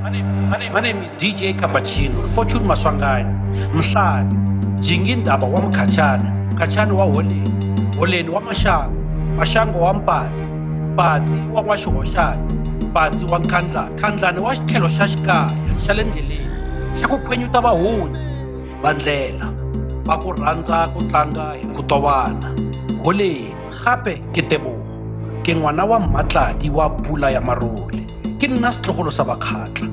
My name is DJ Cappuccino, Fortune Maswangani, Mhlali, Jingindaba wa Mkhatshane wa Holeni wa Mashango wa Mpatsi wa N'waxihoxani, Mpatsi wa Nkhandlani wa xitlhelo xa xikaya xa le ndleleni xa ku khwenyuta vahundzi va ndlela va ku rhandza ku tlanga hi ku tovana. Holeni gape ke Tebogo, ke ngwana wa Mmatladi wa Pula ya Marole, ke nna setlogolo sa bakgatla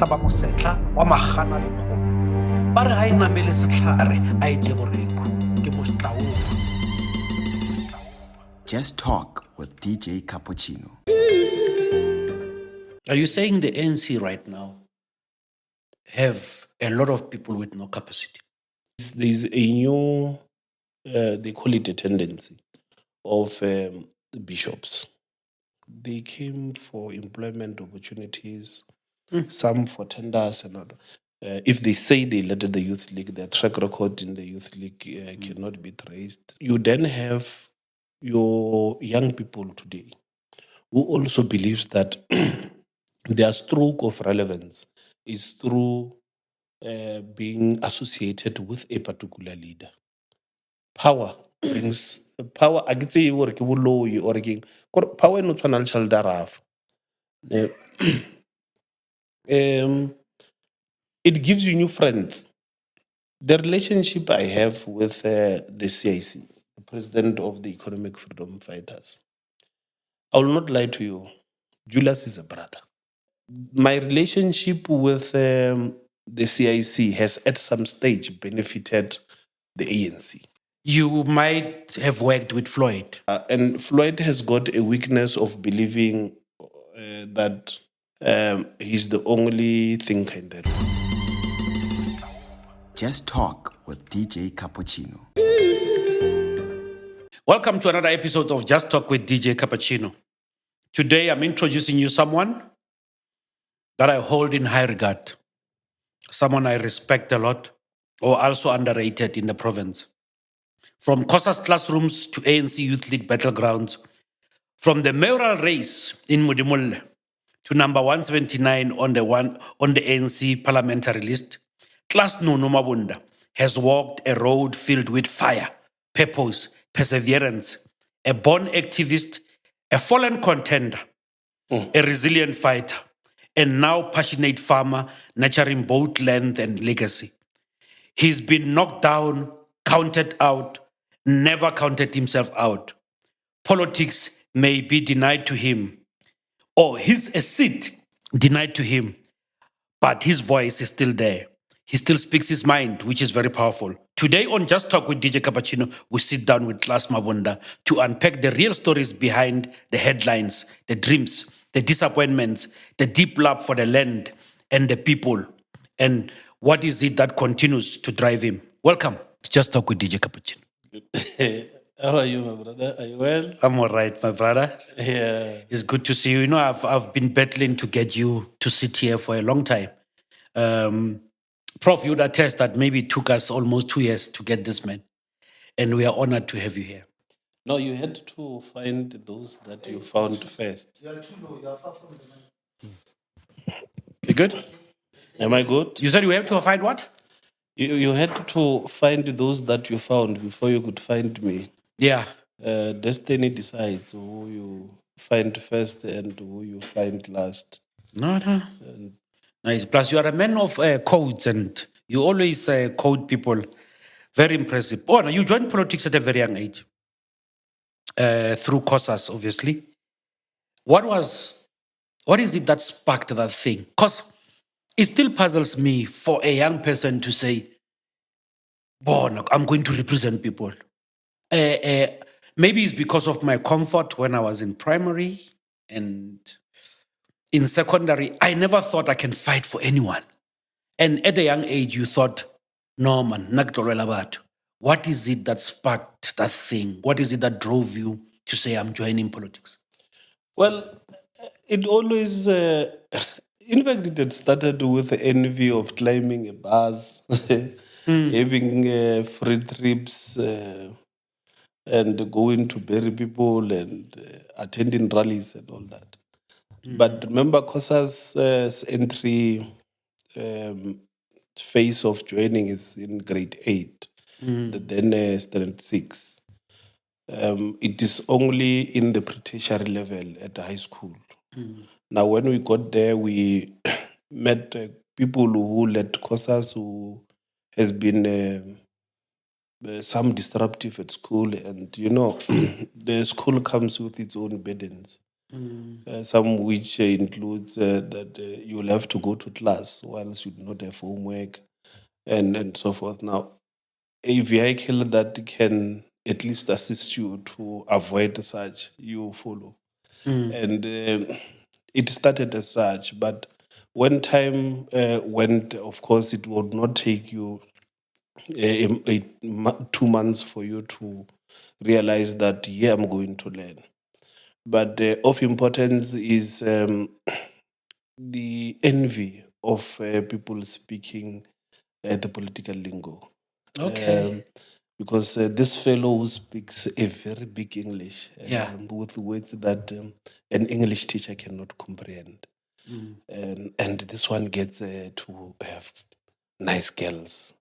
ba Mosetla wa Magana le Kgomo, ba re ga e namele setlhare a e je boreko ke Motlaopa. Just Talk with DJ Cappuccino. Are you saying the ANC right now have a lot of people with no capacity? There's a new, they call it a tendency of the bishops. They came for employment opportunities, some for tenders and all. If they say they led the youth league, their track record in the youth league cannot be traced. You then have your young people today who also believes that their stroke of relevance is through being associated with a particular leader. Power brings power. I can say or power no tshwana le tšhelete a rafa. It gives you new friends. The relationship I have with the CIC, the president of the Economic Freedom Fighters, I will not lie to you. Julius is a brother. My relationship with the CIC has at some stage benefited the ANC. You might have worked with Floyd. And Floyd has got a weakness of believing that he's the only thinker in the room. Just Talk with DJ Cappuccino. Welcome to another episode of Just Talk with DJ Cappuccino. Today I'm introducing you someone that I hold in high regard, someone I respect a lot, or also underrated in the province. From COSAS classrooms to ANC Youth League battlegrounds, from the mayoral race in Modimolle to number 179 on the ANC parliamentary list, Klaas Nono Mabunda has walked a road filled with fire, purpose, perseverance, a born activist, a fallen contender, a resilient fighter, and now passionate farmer nurturing both length and legacy. He's been knocked down, counted out, never counted himself out. Politics may be denied to him, or a seat denied to him, but his voice is still there. He still speaks his mind, which is very powerful. Today on Just Talk with DJ Cappuccino, we sit down with Klaas Mabunda to unpack the real stories behind the headlines, the dreams, the disappointments, the deep love for the land and the people, and what is it that continues to drive him. Welcome to Just Talk with DJ Cappuccino. How are you, my brother? Are you well? I'm all right, my brother. Yeah. It's good to see you. You know, I've been battling to get you to sit here for a long time. Prof, you would attest that maybe it took us almost 2 years to get this man. And we are honored to have you here. No, you had to find those that you found first. You are too low. You are far from the mic. You good? Am I good? You said you have to find what? You had to find those that you found before you could find me. Yeah. Destiny decides who you find first and who you find last. No. Nice. Plus, you are a man of codes and you always code people. Very impressive. Oh, no, you joined politics at a very young age. Through COSAS, obviously. What is it that sparked that thing? Because it still puzzles me for a young person to say, I'm going to represent people. Maybe it's because of my comfort when I was in primary and in secondary. I never thought I can fight for anyone. And at a young age, you thought, no, man, what is it that sparked that thing? What is it that drove you to say, I'm joining politics? Well, it always, in fact, it had started with the envy of climbing a bus, having free trips, and going to bury people and attending rallies and all that. But remember, COSAS' entry phase of joining is in grade 8, then standard 6. It is only in the pre-tertiary level at the high school. Now, when we got there, we met people who led COSAS, who has been some disruptive at school, and the school comes with its own burdens. Some which includes that you will have to go to class whilst you do not have homework, and so forth. Now, a vehicle that can at least assist you to avoid such, you follow. And it started as such, but when time went, of course, it would not take you 2 months for you to realize that, yeah, I'm going to learn. But of importance is the envy of people speaking the political lingo. Okay. Because this fellow who speaks a very big English Yeah. with words that an English teacher cannot comprehend. And this one gets to have nice girls,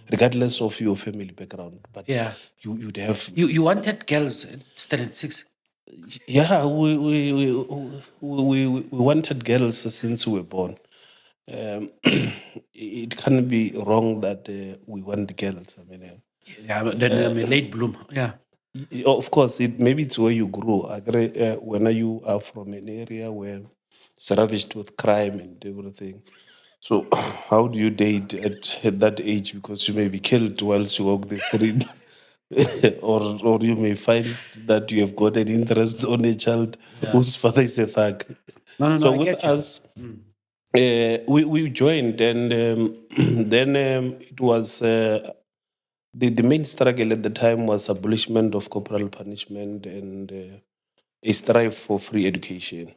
regardless of your family background. But Yeah. you'd have You wanted girls at standard 6? yeah, we wanted girls since we were born. It can't be wrong that we want girls. I mean, Yeah, then I'm a late bloom. Yeah. of course, maybe it's where you grew. When you are from an area where it's ravaged with crime and everything. So, how do you date at that age? Because you may be killed whilst you walk the street. or you may find that you have got an interest on a child whose father is a thug. No, So I with get you. us, we joined, and then it was the main struggle at the time was abolishment of corporal punishment and a strive for free education,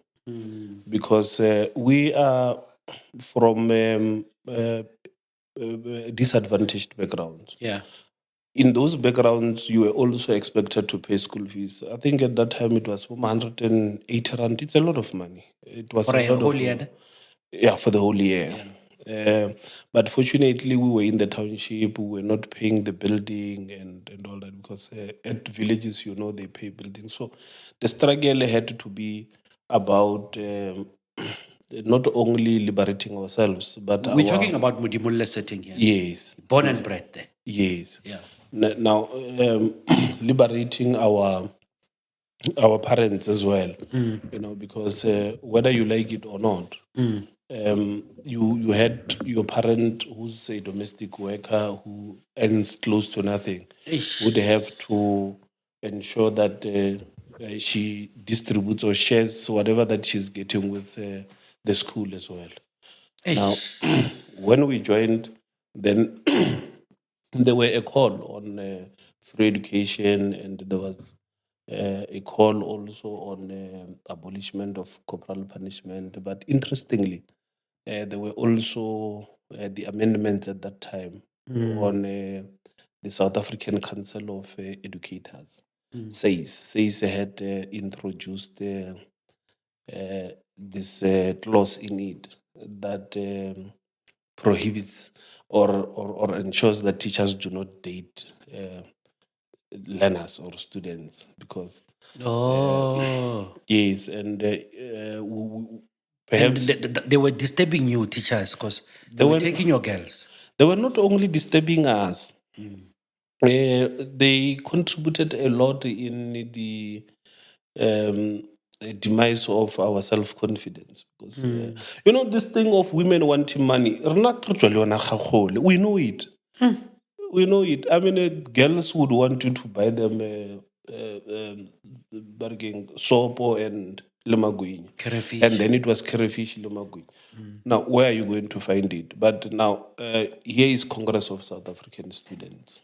because we are from disadvantaged backgrounds. Yeah. In those backgrounds, you were also expected to pay school fees. I think at that time it was 180 rand. It's a lot of money. It was For a a lot whole of year? yeah, for the whole year. But fortunately, we were in the township. We were not paying the building and all that, because at villages, they pay building. So the struggle had to be about not only liberating ourselves, but We're talking about Modimolle setting here. yes, Born and bred there. yes. Yeah. Now, liberating our parents as well, because whether you like it or not, you had your parent who's a domestic worker who earns close to nothing, would have to ensure that she distributes or shares whatever that she's getting with the school as well. Now, when we joined, then there were a call on free education, and there was a call also on abolishment of corporal punishment. But interestingly, there were also the amendments at that time on the South African Council of Educators. SACE had introduced this clause in it that prohibits or ensures that teachers do not date learners or students, because yes, and perhaps And they were disturbing you, teachers, because they were taking your girls. they were not only disturbing us, they contributed a lot in the demise of our self-confidence, because this thing of women wanting money, we know it. We know it. I mean, girls would want you to buy them soap and lemagui. Crayfish. And then it was crayfish lemagui. Now, where are you going to find it? But now, here is Congress of South African Students,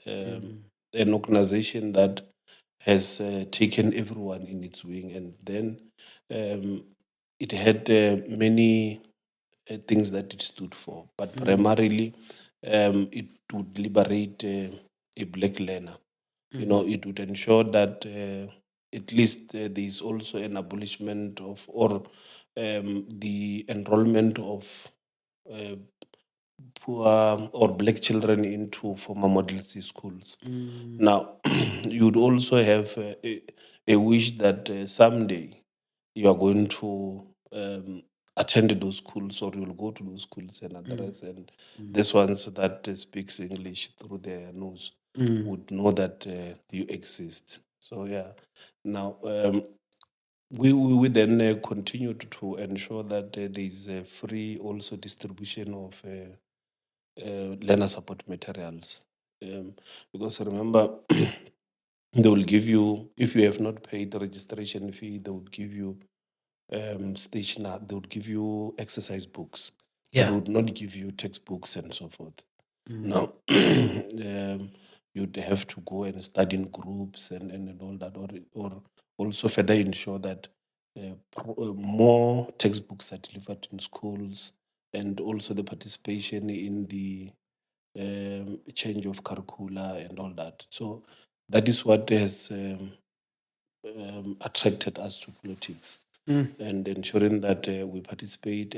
an organization that has taken everyone in its wing, and then it had many things that it stood for, but primarily it would liberate a black learner. It would ensure that at least there is also an abolishment of or the enrollment of poor or black children into former Model C schools. Now, you'd also have a wish that someday you are going to attend those schools, or you'll go to those schools and address, and these ones that speaks English through their nose would know that you exist. So yeah, now we then continued to ensure that there is a free also distribution of learner support materials, because remember they will give you, if you have not paid the registration fee, they would give you stationery, they would give you exercise books, but Yeah. they would not give you textbooks and so forth. Now, you'd have to go and study in groups and all that, or also further ensure that more textbooks are delivered in schools, and also the participation in the change of curricula and all that. So that is what has attracted us to politics, and ensuring that we participate.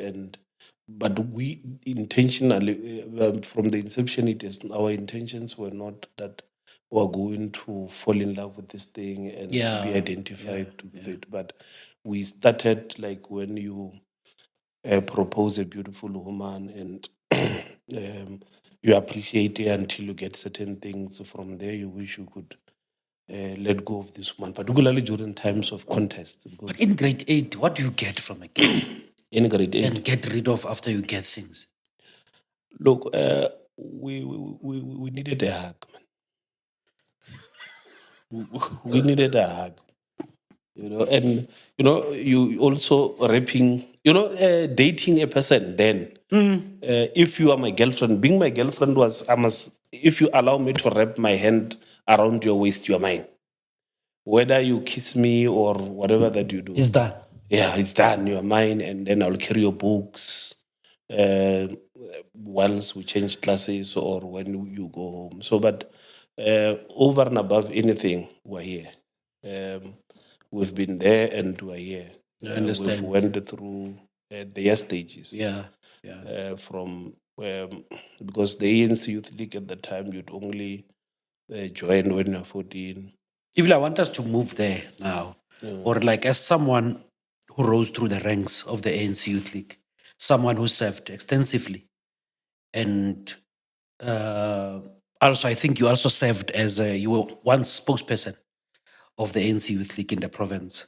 But we intentionally, from the inception, our intentions were not that we're going to fall in love with this thing and be identified with it. But we started like when you propose a beautiful woman and you appreciate her until you get certain things. From there, you wish you could let go of this woman, particularly during times of contest. But Because in grade 8, what do you get from a girl in grade 8, and get rid of after you get things? look, we needed a hug, man. We needed a hug. And you also rapping, dating a person. Then, if you are my girlfriend, being my girlfriend was, if you allow me to wrap my hand around your waist, you are mine. Whether you kiss me or whatever that you do, It's done. yeah, it's done. You are mine, and then I'll carry your books whilst we change classes or when you go home. So, but over and above anything, we're here. We've been there and we're here. I understand. We've went through their stages. Yeah. From because the ANC Youth League at the time, you'd only join when you're 14. Even I want us to move there now, or like as someone who rose through the ranks of the ANC Youth League, someone who served extensively, and also I think you also served as you were once spokesperson of the ANC Youth League in the province.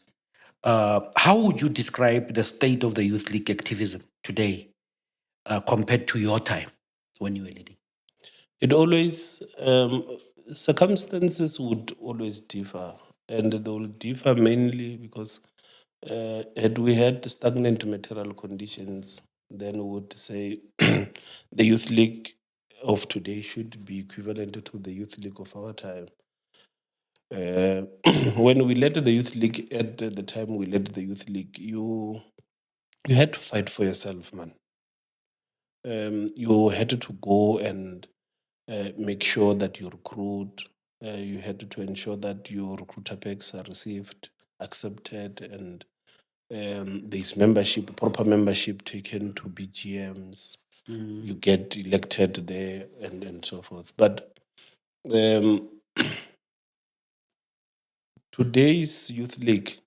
How would you describe the state of the Youth League activism today compared to your time when you were leading? It always, circumstances would always differ, and they will differ mainly because had we had stagnant material conditions, then we would say the Youth League of today should be equivalent to the Youth League of our time. When we led the Youth League, at the time we led the Youth League, you had to fight for yourself, man. You had to go and make sure that you recruit. You had to ensure that your recruiter packs are received, accepted, and there's membership, proper membership taken to BGMs. You get elected there and so forth. But today's Youth League,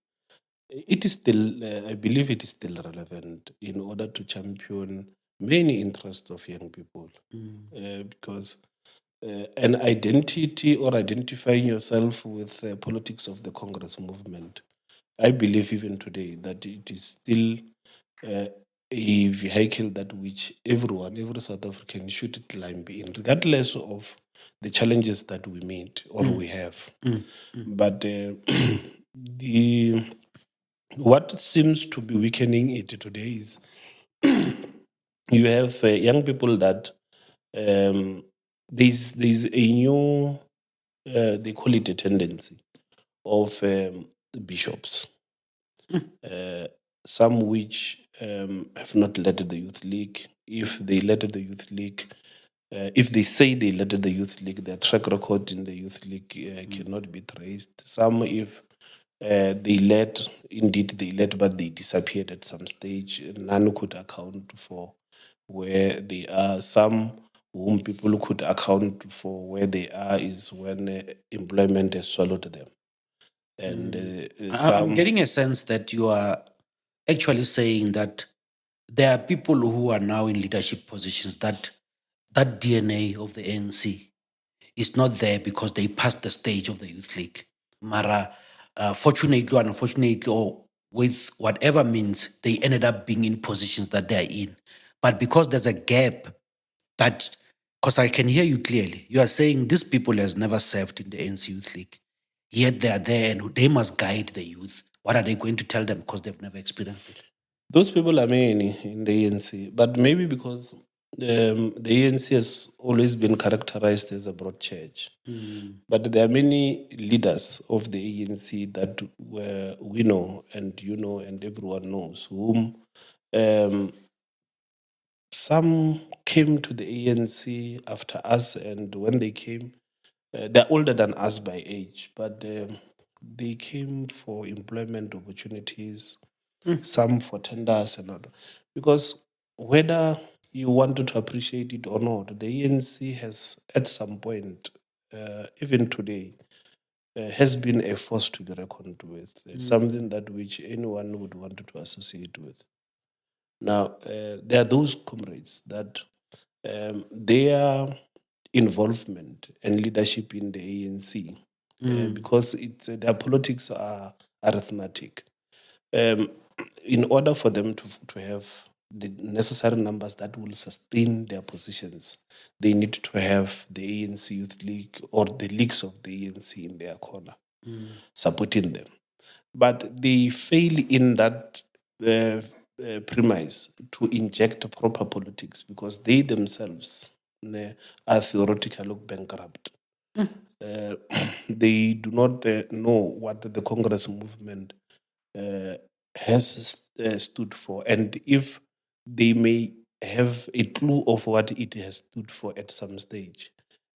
it is still, I believe it is still relevant in order to champion many interests of young people. Because an identity or identifying yourself with the politics of the Congress movement, I believe even today that it is still a vehicle that which everyone, every South African should climb in, regardless of the challenges that we meet or we have. But the what seems to be weakening it today is you have young people that there's a new they call it a tendency of the bishops, some which have not led the youth league. If they led the youth league, if they say they led the youth league, their track record in the youth league cannot be traced. Some, if They led, indeed they led, but they disappeared at some stage. None could account for where they are. Some whom people could account for where they are is when employment has swallowed them. And I'm some, getting a sense that you are actually saying that there are people who are now in leadership positions that DNA of the ANC is not there because they passed the stage of the youth league. Mara, fortunately or unfortunately, or with whatever means, they ended up being in positions that they are in. But because there's a gap that, because I can hear you clearly, you are saying these people has never served in the ANC Youth League, yet they are there and they must guide the youth. What are they going to tell them because they've never experienced it? those people are many in the ANC, but maybe because the ANC has always been characterized as a broad church. But there are many leaders of the ANC that we know, and you know, and everyone knows, whom some came to the ANC after us, and when they came, they're older than us by age, but they came for employment opportunities, some for tenders and all. Because whether you wanted to appreciate it or not, the ANC has, at some point, even today, has been a force to be reckoned with, something that which anyone would want to associate with. Now, there are those comrades that their involvement and leadership in the ANC, because their politics are arithmetic. In order for them to have the necessary numbers that will sustain their positions, they need to have the ANC Youth League or the leagues of the ANC in their corner, supporting them. But they fail in that premise to inject proper politics because they themselves are theoretically bankrupt. They do not know what the Congress movement has stood for, and if they may have a clue of what it has stood for at some stage,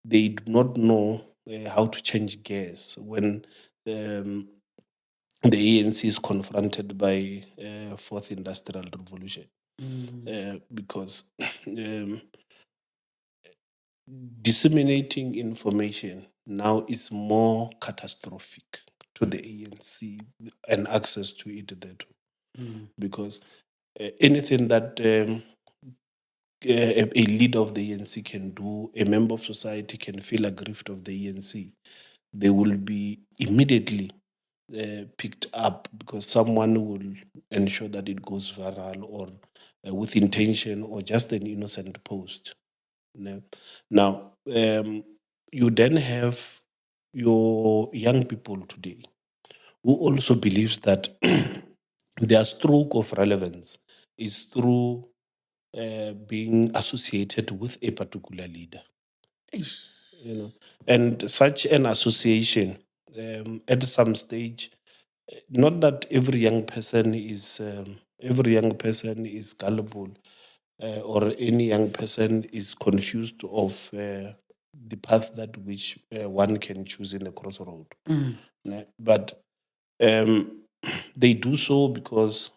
they do not know how to change gears when the ANC is confronted by fourth industrial revolution, because disseminating information now is more catastrophic to the ANC and access to it there too. Because anything that a leader of the ANC can do, a member of society can feel aggrieved of the ANC, they will be immediately picked up because someone will ensure that it goes viral or with intention or just an innocent post. Now, you then have your young people today who also believes that their stroke of relevance is through being associated with a particular leader. You know, and such an association at some stage, not that every young person is gullible, or any young person is confused of the path that which one can choose in the crossroad. But they do so because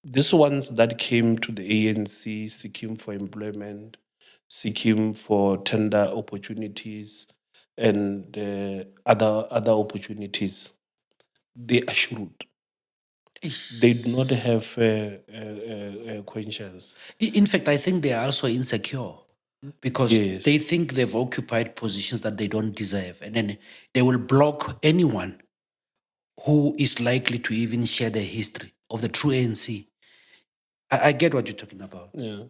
these ones that came to the ANC seeking for employment, seeking for tender opportunities, and other opportunities, they are shrewd. They do not have conscience. In fact, I think they are also insecure because Yes. they think they've occupied positions that they don't deserve. And then they will block anyone who is likely to even share the history of the true ANC. I get what you're talking about. Yeah.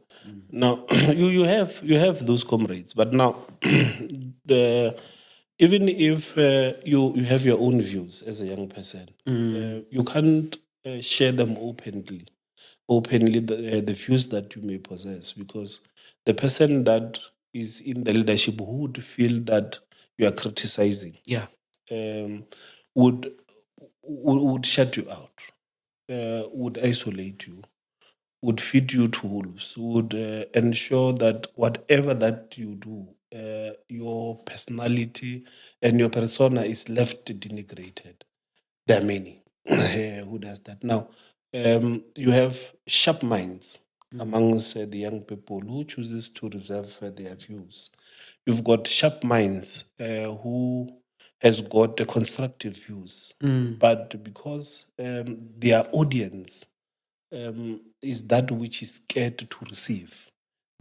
Now you have those comrades, but now the even if you have your own views as a young person, you can't share them openly the views that you may possess, because the person that is in the leadership who would feel that you are criticizing Yeah. um, would shut you out, would isolate you, would feed you to wolves, would ensure that whatever that you do, your personality and your persona is left denigrated. There are many who does that. Now, you have sharp minds amongst the young people who chooses to reserve their views. You've got sharp minds who has got constructive views, but because their audience is that which is scared to receive,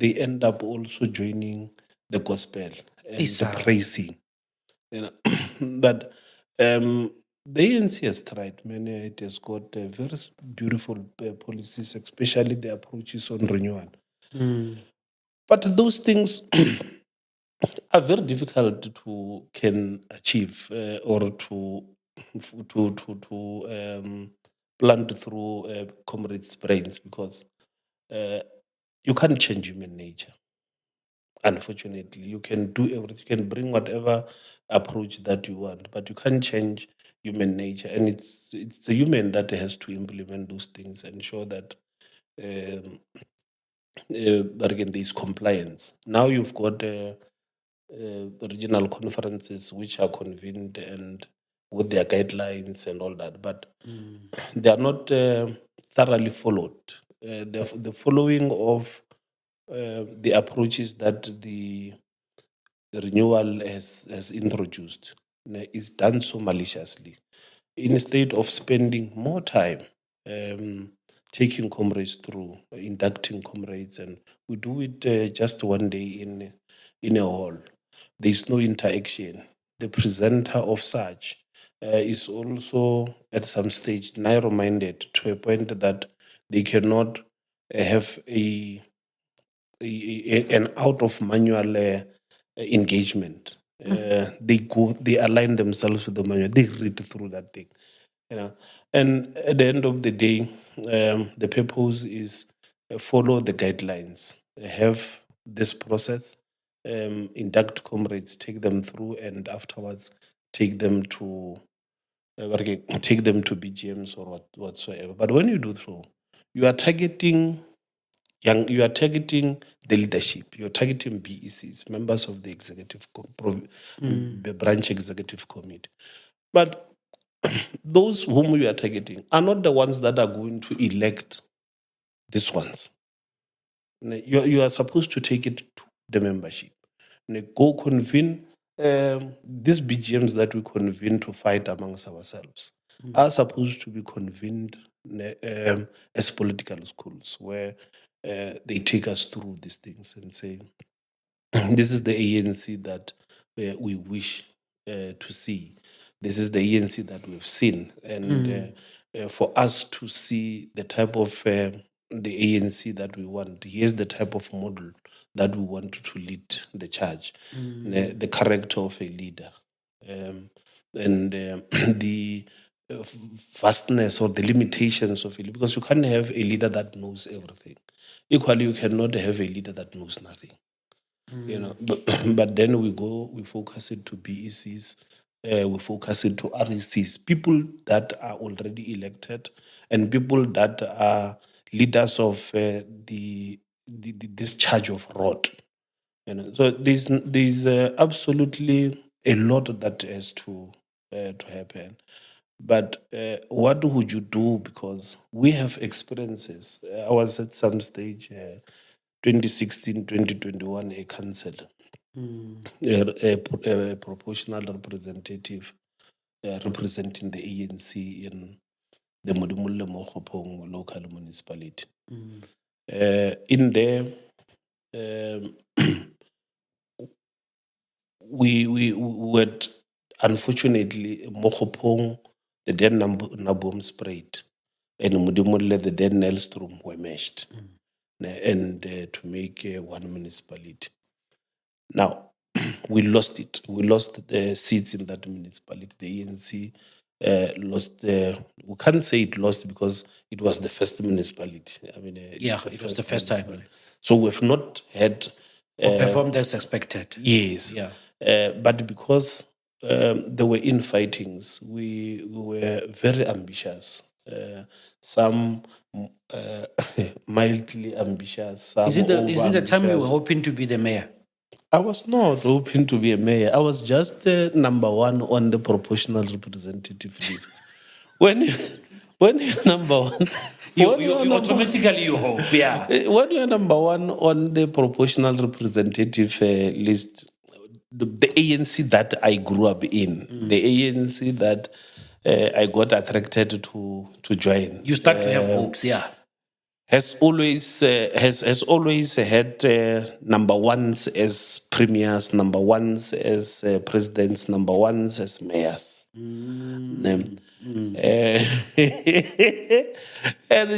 they end up also joining the gospel and the Isa. praising. You know, but the ANC has tried. Man, it has got very beautiful policies, especially the approaches on renewal. But those things are very difficult to can achieve or to plant through comrades' brains, because you can't change human nature. Unfortunately, you can do everything. You can bring whatever approach that you want, but you can't change human nature. And it's the human that has to implement those things, ensure that but again, there is compliance. Now you've got regional conferences which are convened and with their guidelines and all that, but they are not thoroughly followed. The following of the approaches that the renewal has introduced is done so maliciously. Instead of spending more time taking comrades through, inducting comrades, and we do it just one day in a hall. There's no interaction. The presenter of such is also at some stage narrow-minded to a point that they cannot have an out of manual engagement. They align themselves with the manual. They read through that thing, And at the end of the day, the purpose is follow the guidelines, have this process, induct comrades, take them through, and afterwards take them to BGMs or whatsoever. But when you do so, you are targeting you are targeting the leadership. You're targeting BECs, members of the executive the branch executive committee. But those whom you are targeting are not the ones that are going to elect these ones. You are supposed to take it to the membership. Go convene these BGMs that we convene to fight amongst ourselves are supposed to be convened as political schools where they take us through these things and say, this is the ANC that we wish to see. This is the ANC that we've seen. And for us to see the type of the ANC that we want, here's the type of model that we want to lead the charge, the character of a leader, and the vastness or the limitations of a leader. Because you can't have a leader that knows everything. Equally, you cannot have a leader that knows nothing. But then we focus it to BECs, we focus it to RECs, people that are already elected and people that are leaders of this charge of rot. So there's absolutely a lot that has to happen. But what would you do? Because we have experiences. I was at some stage, 2016, 2021, a councillor, a proportional representative representing the ANC in the Modimolle local municipality. In there, we had, unfortunately, Mokopong, the then Nabom sprayed, and Modimolle, the then Nelstrom were meshed, and to make one municipality. Now, we lost it. We lost the seats in that municipality. The ANC lost we can't say it lost because it was the first municipality. I mean, it was the first time. So we've not had performed as expected. Yes. Yeah. But because there were infightings, we were very ambitious. Some mildly ambitious. Some Is it the time you were over-ambitious. hoping to be the mayor? I was not hoping to be a mayor. I was just number one on the proportional representative list. when you're number one, You automatically you hope, yeah. when you're number one on the proportional representative list, the ANC that I grew up in, the ANC that I got attracted to join, You start to have hopes, yeah. has always had number ones as premiers, number ones as presidents, number ones as mayors. And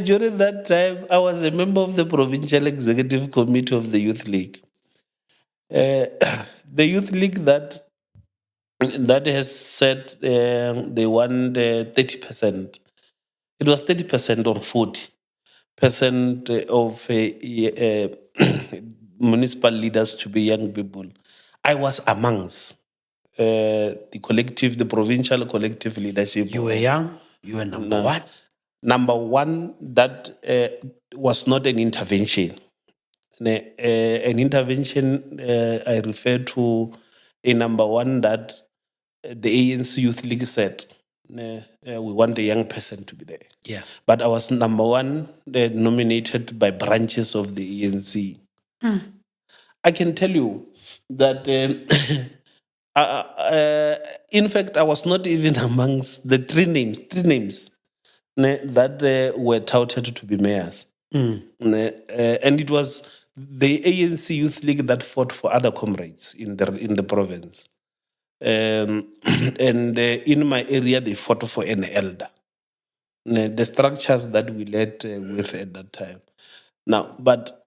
during that time, I was a member of the Provincial Executive Committee of the Youth League. The Youth League that has said they want 30%. It was 30% or 40% of municipal leaders to be young people. I was amongst the provincial collective leadership. You were young, you were number one. Number one, that was not an intervention. An intervention, I refer to a number one that the ANC Youth League said, we want a young person to be there. Yeah. But I was number one nominated by branches of the ANC. I can tell you that, in fact, I was not even amongst the three names that were touted to be mayors. And it was the ANC Youth League that fought for other comrades in the province. And in my area, they fought for an elder. The structures that we led with at that time. Now, but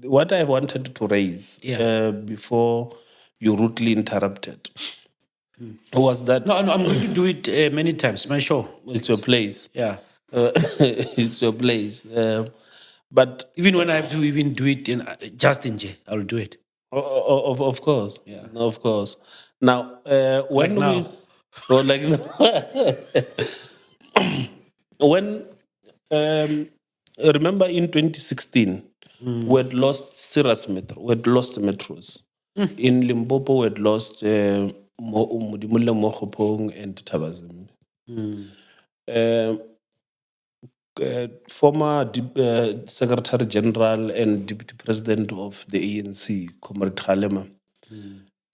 what I wanted to raise before you rudely interrupted was that... No, I'm going to do it many times, my show. It's your place. Yeah. It's your place. But even when I have to even do it in just in J, I'll do it. Of course. Yeah. Of course. Now, when like now. When remember in 2016, we had lost metros. In Limpopo, we had lost Modimolle, Mokhopong, and Tabazimbi. Former Secretary General and Deputy President of the ANC, Comrade Kgalema,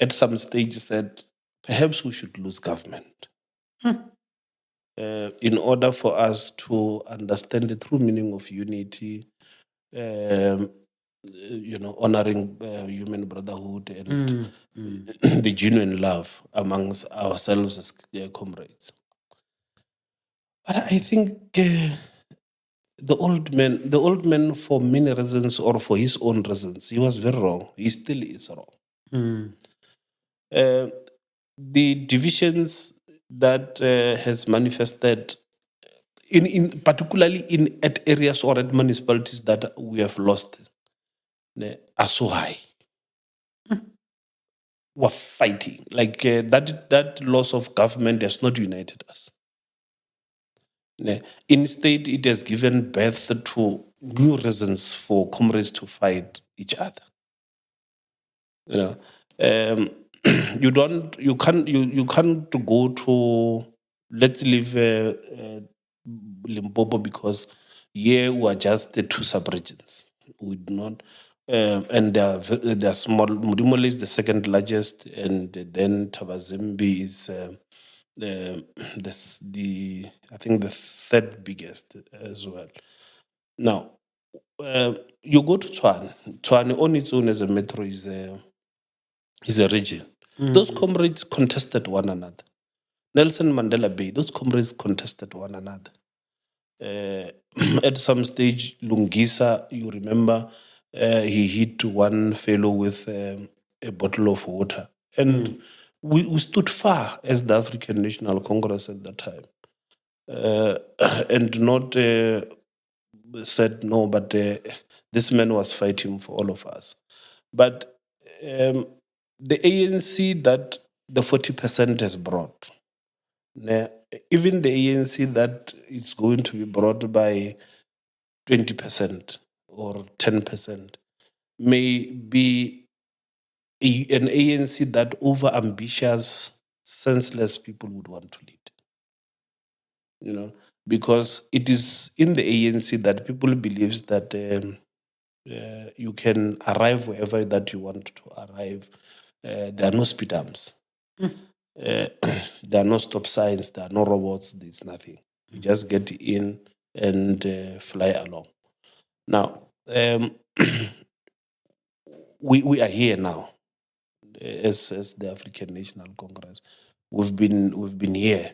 at some stage said, perhaps we should lose government in order for us to understand the true meaning of unity, honoring human brotherhood and the genuine love amongst ourselves as comrades. But I think the old man, for many reasons or for his own reasons, he was very wrong. He still is wrong. The divisions that has manifested, in particularly at areas or at municipalities that we have lost, are so high. We're fighting. Like that loss of government has not united us. Instead, it has given birth to new reasons for comrades to fight each other. You can't go to, let's leave Limpopo, because here we are just the two sub-regions. We do not, and they are small. Modimolle is the second largest, and then Tabazimbi is I think the third biggest as well. Now, you go to Tshwane. Tshwane on its own as a metro is a region. Those comrades contested one another. Nelson Mandela Bay, those comrades contested one another. At some stage, Lungisa, you remember, he hit one fellow with a bottle of water. And we stood far as the African National Congress at that time. And not said no, but this man was fighting for all of us. But the ANC that the 40% has brought, even the ANC that is going to be brought by 20% or 10% may be an ANC that over ambitious senseless people would want to lead. Because it is in the ANC that people believes that you can arrive wherever that you want to arrive. There are no speed arms. There are no stop signs. There are no robots. There's nothing. You just get in and fly along. Now, we are here now as the African National Congress. We've been here.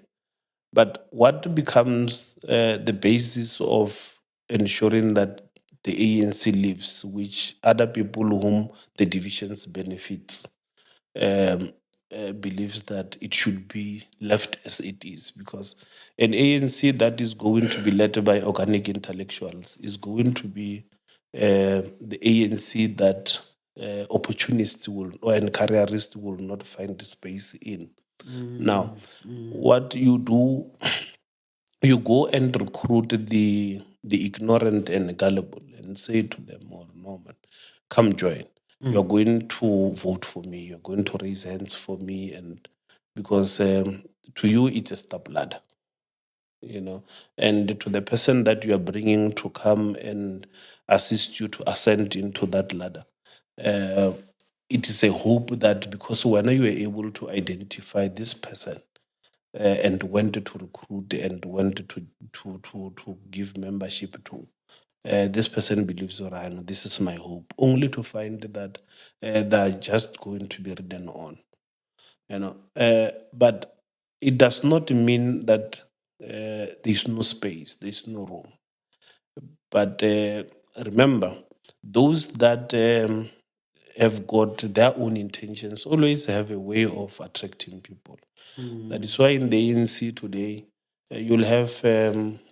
But what becomes the basis of ensuring that the ANC lives, which other people whom the divisions benefits believes that it should be left as it is, because an ANC that is going to be led by organic intellectuals is going to be the ANC that opportunists will and careerists will not find space in. Now, what you do, you go and recruit the ignorant and gullible and say to them, "Oh, no, man, come join. You're going to vote for me. You're going to raise hands for me, and because to you it's a step ladder, and to the person that you are bringing to come and assist you to ascend into that ladder." It is a hope that because when you are able to identify this person and went to recruit and went to give membership to, this person believes, all right, this is my hope, only to find that they're just going to be ridden on. But it does not mean that there's no space, there's no room. But remember, those that have got their own intentions always have a way of attracting people. That is why in the ANC today, you'll have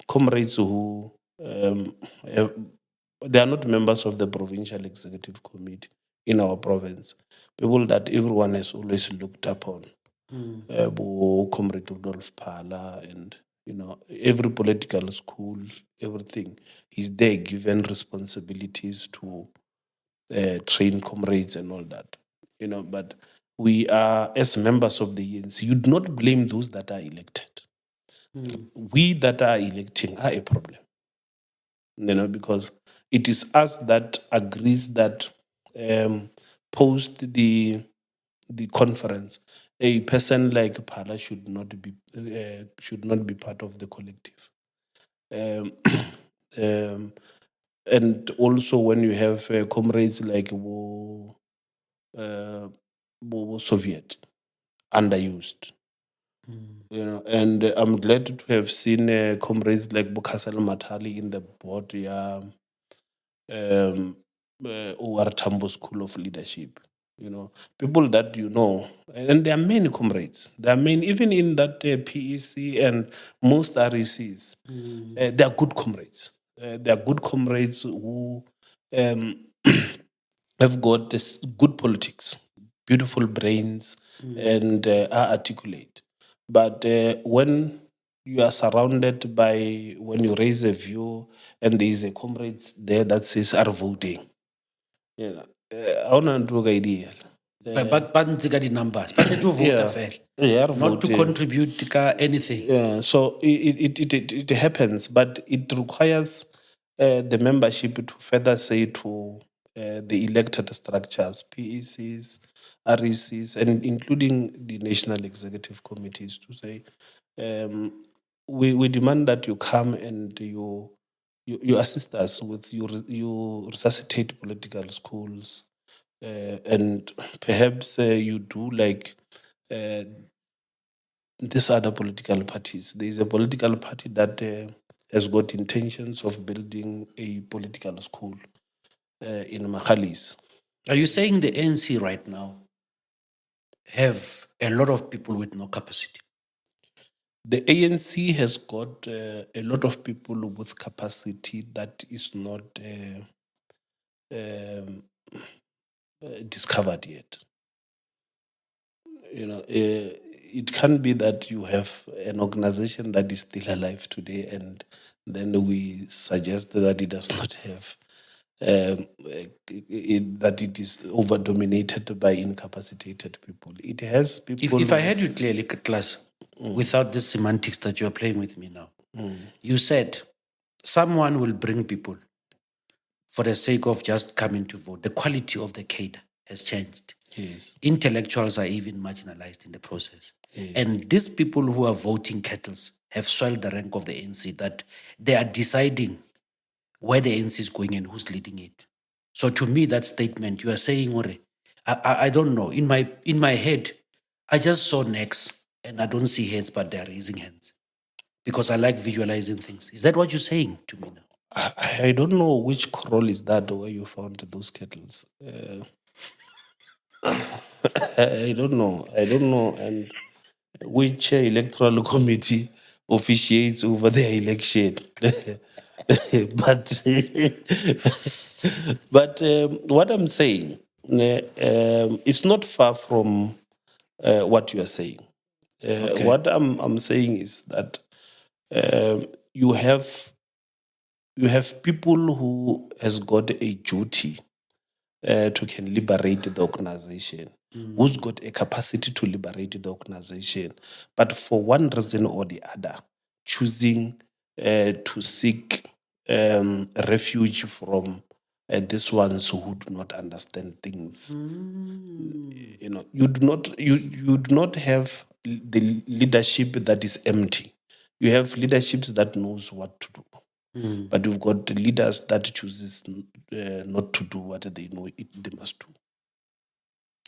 comrades who they are not members of the provincial executive committee in our province. People that everyone has always looked upon. Comrade Rudolph Pala and every political school, everything. He's there given responsibilities to train comrades and all that. But we are, as members of the ANC, you do not blame those that are elected. We that are electing are a problem. Because it is us that agrees that post the conference, a person like Pala should not be part of the collective. And also when you have comrades like Soviet underused, and I'm glad to have seen comrades like Bukasal Matali in the board, OR Tambo School of Leadership. People that and there are many comrades. There are many, even in that PEC and most RECs. They are good comrades. They are good comrades who have got this good politics, beautiful brains, and are articulate. But when you are surrounded by, when you raise a view and there is a comrade there that says, are voting. I want to idea. But ntse ka di-numbers ba tletse ho vouta fela, not to contribute ka anything. Yeah, so it happens, but it requires the membership to further say to the elected structures, PECs, RECs, and including the national executive committees to say, we demand that you come and you assist us with you resuscitate political schools, and perhaps you do like these other political parties. There is a political party that has got intentions of building a political school in Mahalis. Are you saying the ANC right now have a lot of people with no capacity? The ANC has got a lot of people with capacity that is not discovered yet. It can be that you have an organization that is still alive today, and then we suggest that it does not have that it is over-dominated by incapacitated people. It has people... If I heard you clearly, Klaas, without the semantics that you are playing with me now, you said someone will bring people for the sake of just coming to vote. The quality of the cadre has changed. Yes. Intellectuals are even marginalized in the process. And these people who are voting kettles have swelled the rank of the ANC, that they are deciding where the ANC is going and who's leading it. So to me, that statement, you are saying, Ore, I don't know. In my head, I just saw necks and I don't see heads, but they're raising hands. Because I like visualizing things. Is that what you're saying to me now? I don't know which crawl is that where you found those kettles. I don't know. And which electoral committee officiates over their election. But what I'm saying, it's not far from what you are saying. What I'm saying is that you have people who has got a duty to can liberate the organization, who's got a capacity to liberate the organization, but for one reason or the other, choosing to seek refuge from these ones who do not understand things. You know, you do not have the leadership that is empty. You have leaderships that knows what to do. But you've got leaders that chooses not to do what they know they must do.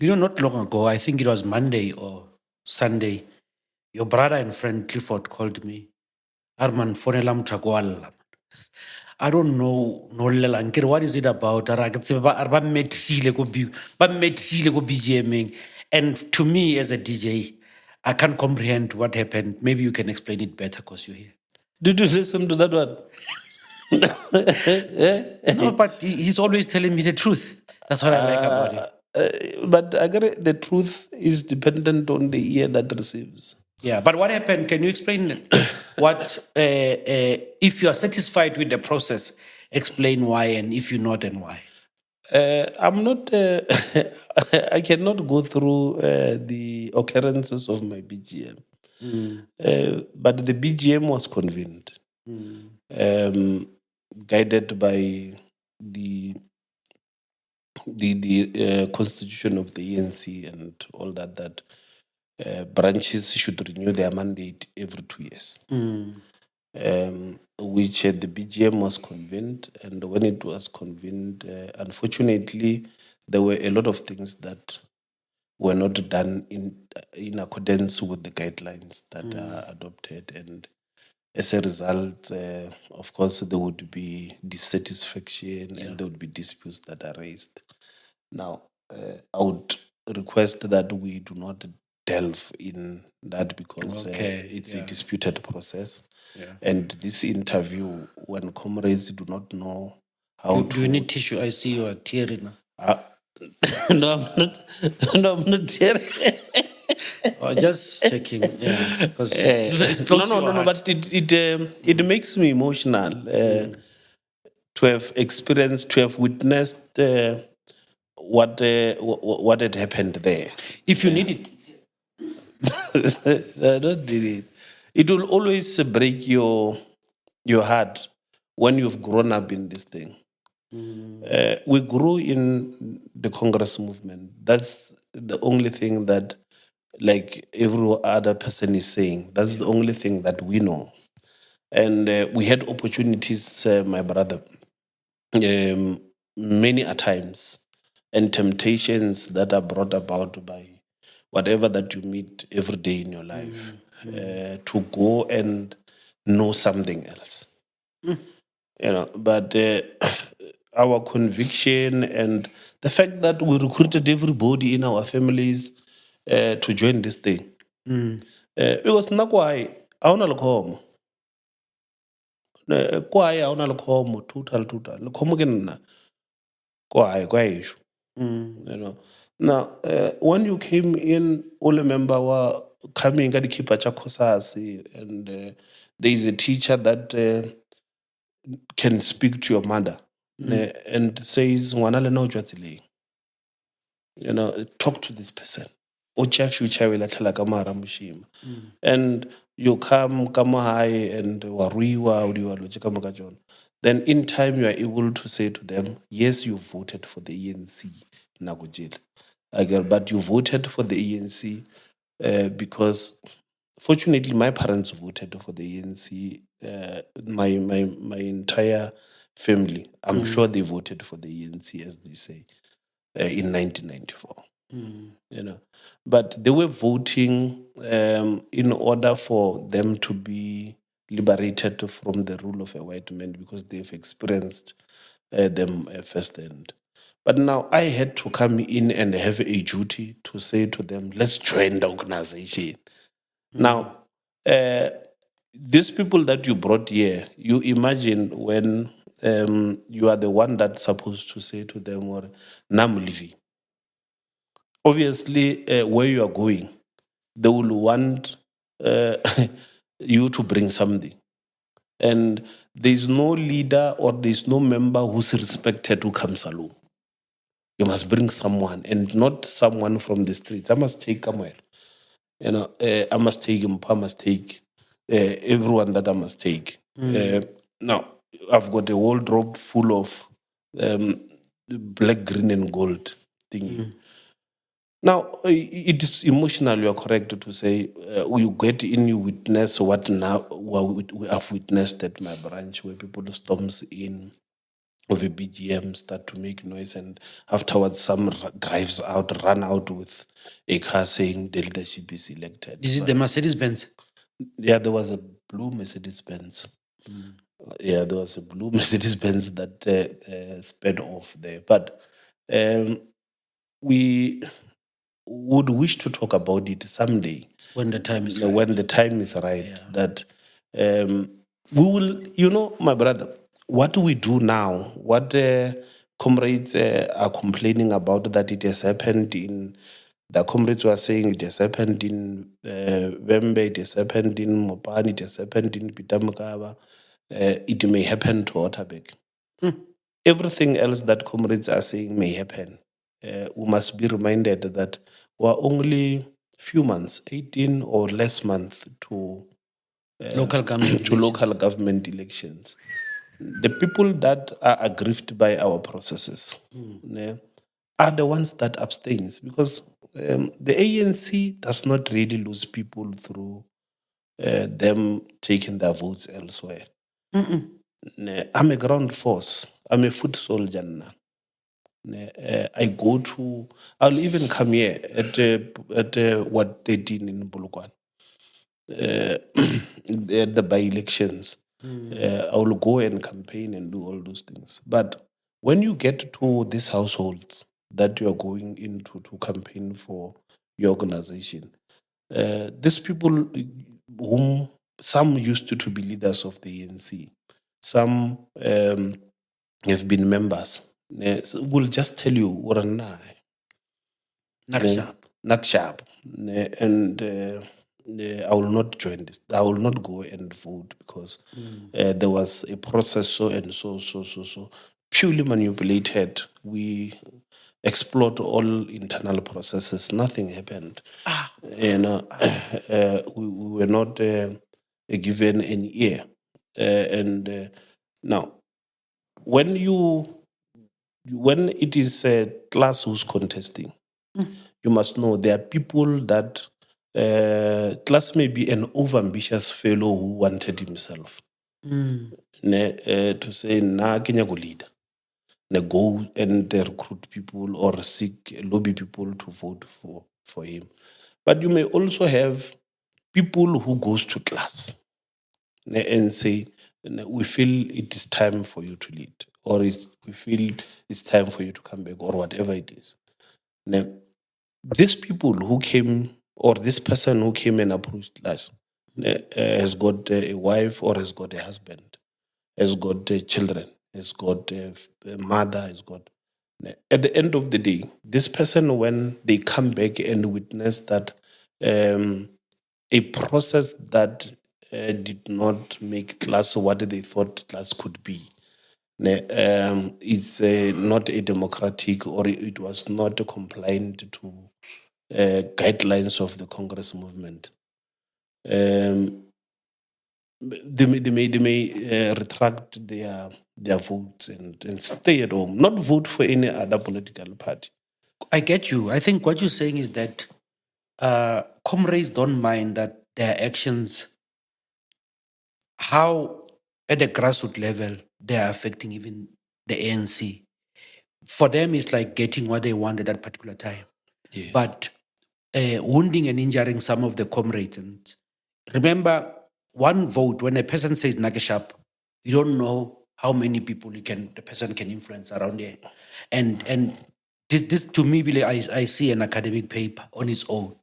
You know, not long ago, I think it was Monday or Sunday, your brother and friend Clifford called me. Arman Fonelam Chagwal. I don't know, no Lankir, what is it about? And to me, as a DJ, I can't comprehend what happened. Maybe you can explain it better because you're here. Did you listen to that one? No, but he's always telling me the truth. That's what I like about him. But I got the truth is dependent on the ear that receives. Yeah, but what happened? Can you explain what, if you are satisfied with the process, explain why, and if you're not, and why? I'm not, I cannot go through the occurrences of my BGM. But the BGM was convened, guided by the constitution of the ANC and all that branches should renew their mandate every 2 years. Which the BGM was convened, and when it was convened, unfortunately, there were a lot of things that were not done in accordance with the guidelines that are adopted, and as a result, of course, there would be dissatisfaction and there would be disputes that are raised. Now, I would request that we do not delve in that because it's a disputed process. And this interview, when comrades do not know how to... Do you need tissue? I see you are tearing. No, I'm not tearing. Oh, just checking. Yeah, because no. But it makes me emotional to have experienced, to have witnessed what had happened there. If you need it, I don't need it. It will always break your heart when you've grown up in this thing. We grew in the Congress movement. That's the only thing that, like every other person is saying, that's the only thing that we know. And we had opportunities, my brother, many a times, and temptations that are brought about by whatever that you meet every day in your life, to go and know something else. You know, but our conviction and the fact that we recruited everybody in our families to join this thing, because nakwai auna lekhomo kwai auna lekhomo total lekhomo ke nna kwai ishu. You know, now when you came in, all member were coming at the keeper cha COSAS, and there is a teacher that can speak to your mother and says, "Ngwana le na o tswa tseleng." Talk to this person. Ocha future will tell ka mara mushima. And you come high and waruiwa udiwa logica magajon. Then in time you are able to say to them, yes, you voted for the ANC Nagojil. But you voted for the ANC because fortunately my parents voted for the ANC. My entire family, I'm sure they voted for the ANC, as they say, in 1994. But they were voting in order for them to be liberated from the rule of a white man because they've experienced them firsthand. But now I had to come in and have a duty to say to them, let's join the organization. Now, these people that you brought here, you imagine when you are the one that's supposed to say to them, or Nam Livi. Obviously, where you are going, they will want you to bring something. And there's no leader or there's no member who's respected who comes alone. You must bring someone and not someone from the streets. I must take Kamuel. I must take him. I must take everyone that I must take. Now, I've got a wardrobe full of black, green, and gold thingy. Now, it is emotional, you are correct to say, you get in, you witness what now we have witnessed at my branch, where people storms in with a BGM, start to make noise, and afterwards some drives out, run out with a car saying the leadership is elected. Is it the Mercedes-Benz? Yeah, there was a blue Mercedes-Benz. Yeah, there was a blue Mercedes-Benz that sped off there. But we would wish to talk about it someday When the time is right. when the time is right. That we will, my brother, what we do now, what comrades are complaining about, that it has happened in, the comrades were saying it has happened in Wembe, it has happened in Mopani, it has happened in Pitamukaba, it may happen to Waterbeek. Everything else that comrades are saying may happen. We must be reminded that we're only few months, 18 or less months to Local government to local government elections. The people that are aggrieved by our processes are the ones that abstains, because the ANC does not really lose people through them taking their votes elsewhere. I'm a ground force. I'm a foot soldier now. I'll even come here at what 13 in Bulukwan. At the by-elections. I will go and campaign and do all those things. But when you get to these households that you are going into to campaign for your organization, these people whom some used to be leaders of the ANC, some have been members, will just tell you, not sharp. And I will not join this. I will not go and vote because there was a process so and so, purely manipulated. We explored all internal processes. Nothing happened. We were not given an ear. And now, when it is a class who's contesting, you must know there are people that Klaas may be an overambitious fellow who wanted himself to say, "Na Kenya go lead." Go and recruit people or seek lobby people to vote for him. But you may also have people who goes to class and say, "We feel it is time for you to lead," or we feel it's time for you to come back, or whatever it is. Now, these people who came, or this person who came and approached us, has got a wife or has got a husband, has got children, has got a mother, has got. At the end of the day, this person, when they come back and witness that a process that did not make class what they thought class could be, It's not a democratic, or it was not compliant to guidelines of the Congress movement. They may retract their votes and stay at home, not vote for any other political party. I get you. I think what you're saying is that comrades don't mind that their actions, how at the grassroots level they are affecting even the ANC. For them, it's like getting what they want at that particular time. Yes. But wounding and injuring some of the comrades. And remember, one vote, when a person says Nakashap, you don't know how many people the person can influence around there. And this to me, really, I see an academic paper on its own.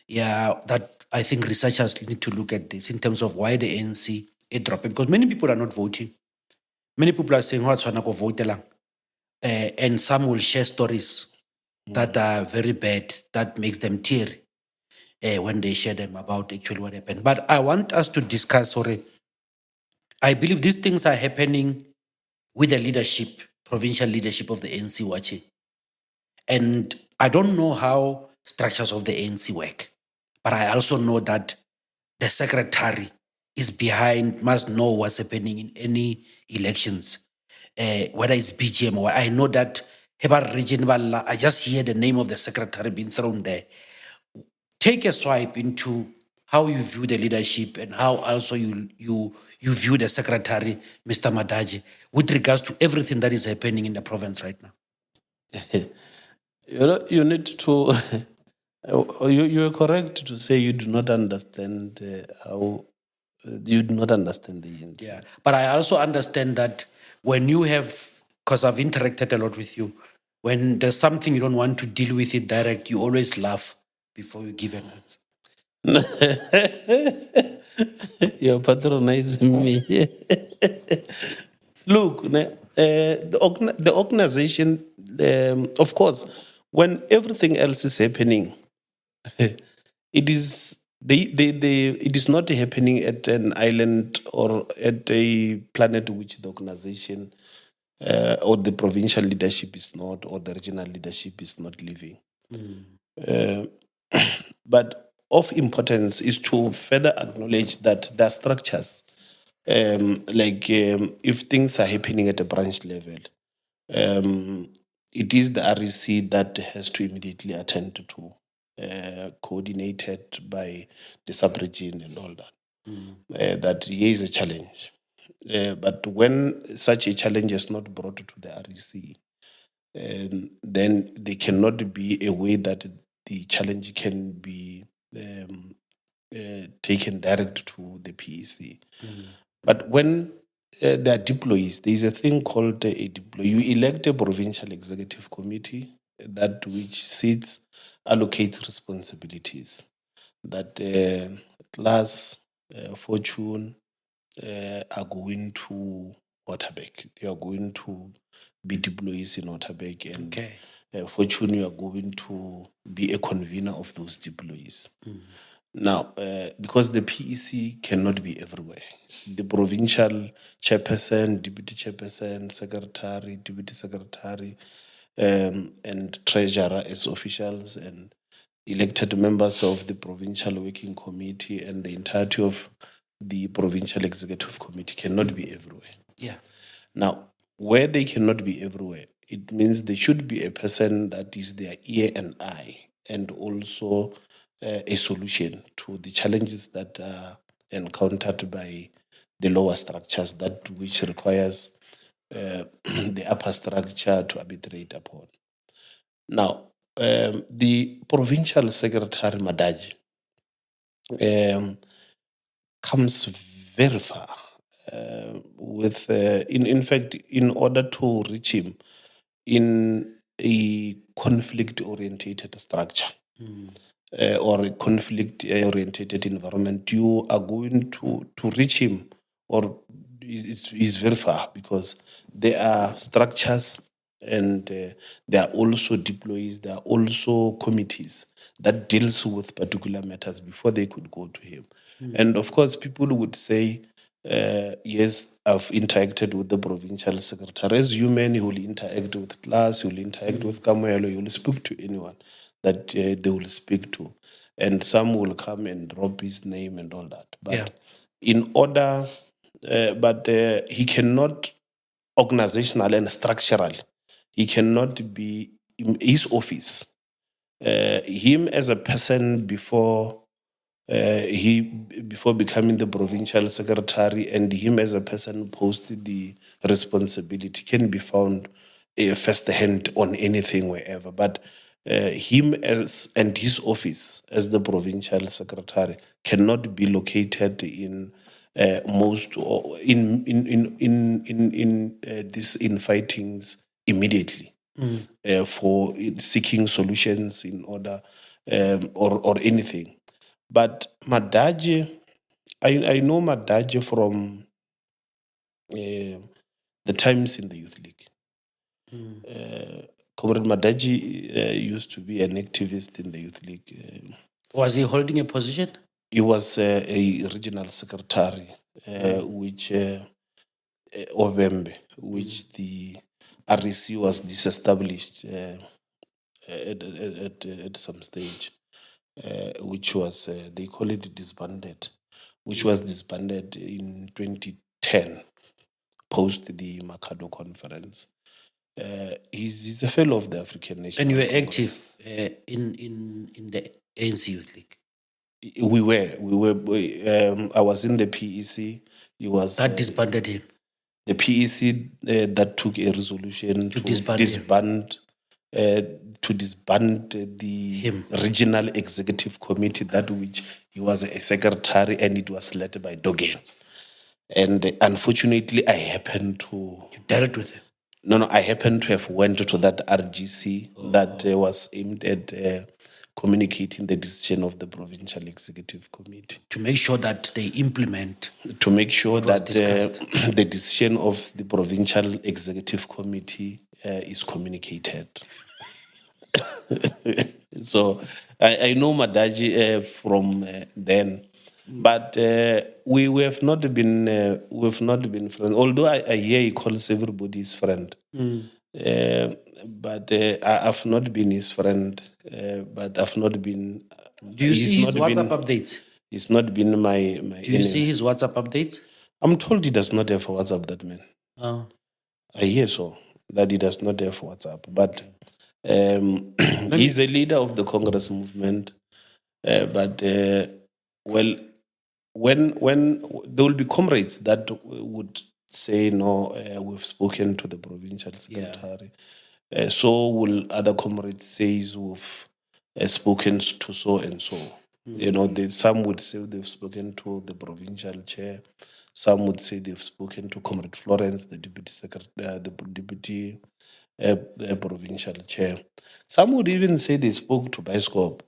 Yeah, that I think researchers need to look at this in terms of why the ANC it dropped, because many people are not voting. Many people are saying, what's go vote lang? And some will share stories that are very bad, that makes them tear when they share them about actually what happened. But I want us to discuss, I believe these things are happening with the leadership, provincial leadership of the ANC watching. And I don't know how structures of the ANC work, but I also know that the secretary is behind, must know what's happening in any elections, whether it's BGM or I know that Hebar region, I just hear the name of the secretary being thrown there. Take a swipe into how you view the leadership and how also you view the secretary, Mr. Madaji, with regards to everything that is happening in the province right now. You need to. You are correct to say you do not understand how. You do not understand the ANC. Yeah, but I also understand that when you have, because I've interacted a lot with you, when there's something you don't want to deal with it direct, you always laugh before you give an answer. You're patronizing me. Look, the organization, of course, when everything else is happening, it is it is not happening at an island or at a planet which the organization or the provincial leadership is not, or the regional leadership is not living. But of importance is to further acknowledge that there are structures, if things are happening at a branch level, it is the REC that has to immediately attend to, coordinated by the sub-region and all that. That here is a challenge. But when such a challenge is not brought to the REC, then there cannot be a way that the challenge can be taken direct to the PEC. But when there are deploys, there is a thing called a deploy. You elect a provincial executive committee that which sits, allocates responsibilities. That Klaas, Fortune are going to Waterberg. They are going to be deployees in Waterberg, and Fortune, you are going to be a convener of those deployees. Now, because the PEC cannot be everywhere, the provincial chairperson, deputy chairperson, secretary, deputy secretary, and treasurer as officials, and elected members of the provincial working committee and the entirety of the provincial executive committee cannot be everywhere. Yeah. Now, where they cannot be everywhere, it means there should be a person that is their ear and eye, and also a solution to the challenges that are encountered by the lower structures, that which requires the upper structure to arbitrate upon. Now, the provincial secretary Madaji comes very far. In fact, in order to reach him in a conflict-orientated structure or a conflict-orientated environment, you are going to reach him, or is very far, because there are structures and there are also deployees, there are also committees that deals with particular matters before they could go to him. And of course, people would say, Yes, I've interacted with the provincial secretary. As human, you will interact with Klaas, you will interact with Kamoelo, you will speak to anyone that they will speak to. And some will come and drop his name and all that. But Yeah. in order, he cannot, organizational and structural, he cannot be in his office. Him as a person before before becoming the provincial secretary, and him as a person post the responsibility can be found first hand on anything wherever. But him as and his office as the provincial secretary cannot be located in most or in these infightings immediately for seeking solutions in order or anything. But Madaji, I know Madaji from the times in the Youth League. Comrade Madaji used to be an activist in the Youth League. Was he holding a position? He was a regional secretary, which Ovembe, which the REC was disestablished at some stage, which was, they call it disbanded, which was disbanded in 2010, post the Makado conference. He's a fellow of the African National And you were Congress. active in the ANC Youth League. We were. I was in the PEC. He was That disbanded him. the PEC that took a resolution to disband the Him. regional executive committee, that which he was a secretary, and it was led by Dogen. And unfortunately, I happened to You dealt with him. No, I happened to have went to that RGC that was aimed at communicating the decision of the provincial executive committee, To make sure that they implement. to make sure was that discussed. the decision of the provincial executive committee is communicated. So I know Madaji from then, but we have not been friends. Although I hear he calls everybody his friend, but I've not been his friend. But I've not been. Do you he's see his not WhatsApp been- updates? He's not been my. Do you see his WhatsApp updates? I'm told he does not have WhatsApp. That man. Oh. I hear so that he does not have WhatsApp, but he's a leader of the Congress movement. But well, when there will be comrades that would say no, we've spoken to the provincial secretary. So will other comrades say we've spoken to so and so. You know, some would say they've spoken to the provincial chair. Some would say they've spoken to Comrade Florence, the deputy secretary, the deputy provincial chair. Some would even say they spoke to Bioscope,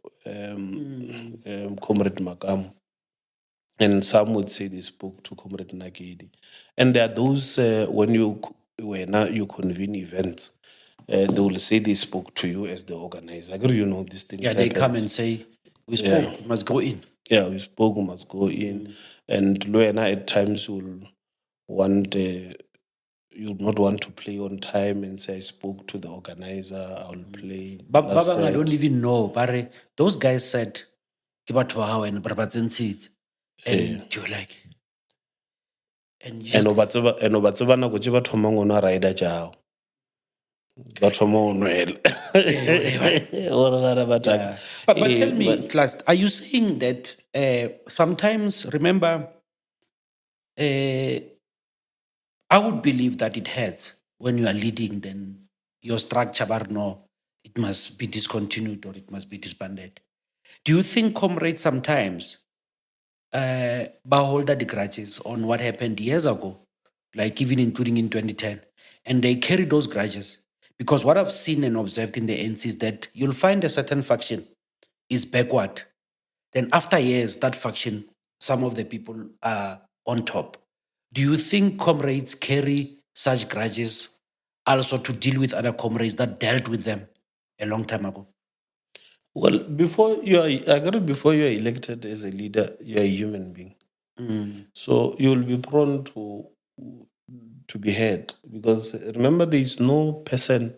Comrade Makam. And some would say they spoke to Comrade Nakedi. And there are those, when you convene events, they will say they spoke to you as the organizer. I agree, you know, these things Yeah, they come happens. and say, we spoke, we must go in. Yeah, we spoke, we must go in. And Luena at times will want, you'd not want to play on time and say, I spoke to the organizer, I'll play. But last Baba, I set. don't even know. But those guys said, "Ke batho ba hao and Brabatzen seeds." And you're like, and you And just, obatseba nako tse ba thoma go nwa rider tšao ba thoma go nwela gore ba re ba yeah. But tell me, Klaas, are you saying that sometimes, remember, I would believe that it hurts when you are leading, then your structure, but no, it must be discontinued or it must be disbanded. Do you think, comrades, sometimes hold the grudges on what happened years ago, like even including in 2010, and they carry those grudges? Because what I've seen and observed in the ANC is that you'll find a certain faction is backward. Then after years, that faction, some of the people are on top. Do you think comrades carry such grudges also to deal with other comrades that dealt with them a long time ago? Well, before you are elected as a leader, you are a human being. So you'll be prone to be hurt, because remember, there is no person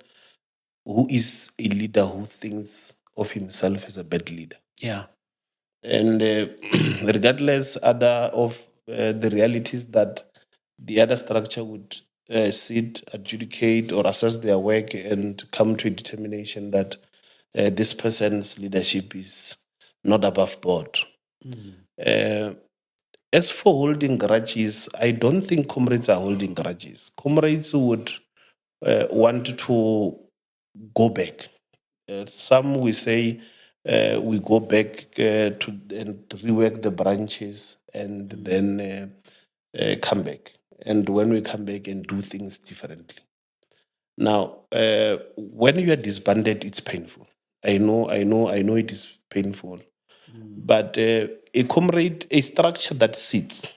who is a leader who thinks of himself as a bad leader. Yeah. And regardless of the realities that the other structure would sit, adjudicate, or assess their work and come to a determination that this person's leadership is not above board. As for holding grudges, I don't think comrades are holding grudges. Comrades would want to go back. Some will say we go back to and rework the branches and then come back. And when we come back and do things differently. Now, when you are disbanded, it's painful. I know it is painful. But a comrade, a structure that sits,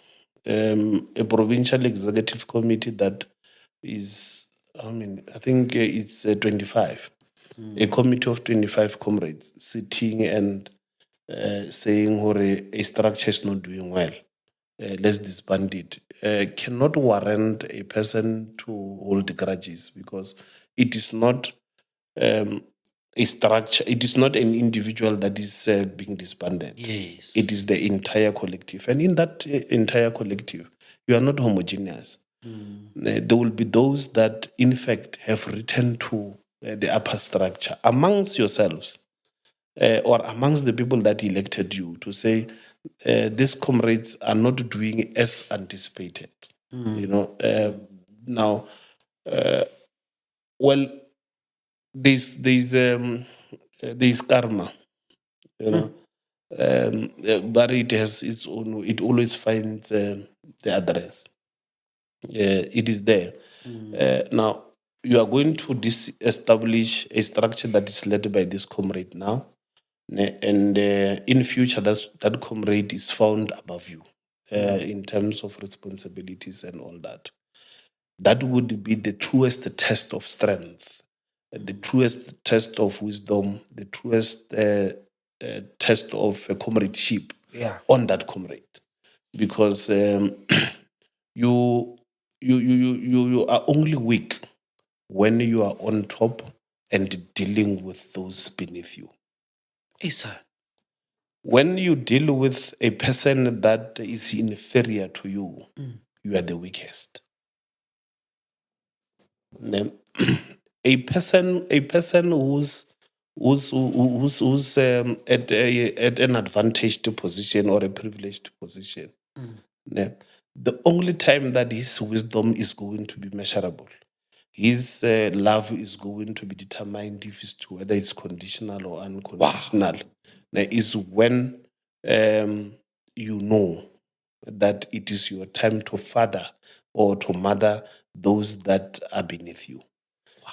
a provincial executive committee that is, I think it's 25, a committee of 25 comrades sitting and saying, a structure is not doing well, let's disband it, cannot warrant a person to hold grudges, because it is not a structure, it is not an individual that is being disbanded. Yes. It is the entire collective. And in that entire collective, you are not homogeneous. There will be those that, in fact, have returned to the upper structure amongst yourselves, or amongst the people that elected you, to say these comrades are not doing as anticipated. Now, well, there's karma, but it has its own. It always finds the address. It is there. Now, you are going to establish a structure that is led by this comrade now, and in future, that comrade is found above you in terms of responsibilities and all that. That would be the truest test of strength, the truest test of wisdom, the truest test of comradeship on that comrade, because you are only weak when you are on top and dealing with those beneath you. Yes, sir. When you deal with a person that is inferior to you, you are the weakest. A person who's at an advantaged position or a privileged position, the only time that his wisdom is going to be measurable, his love is going to be determined whether it's conditional or unconditional. Now, is when you know that it is your time to father or to mother those that are beneath you.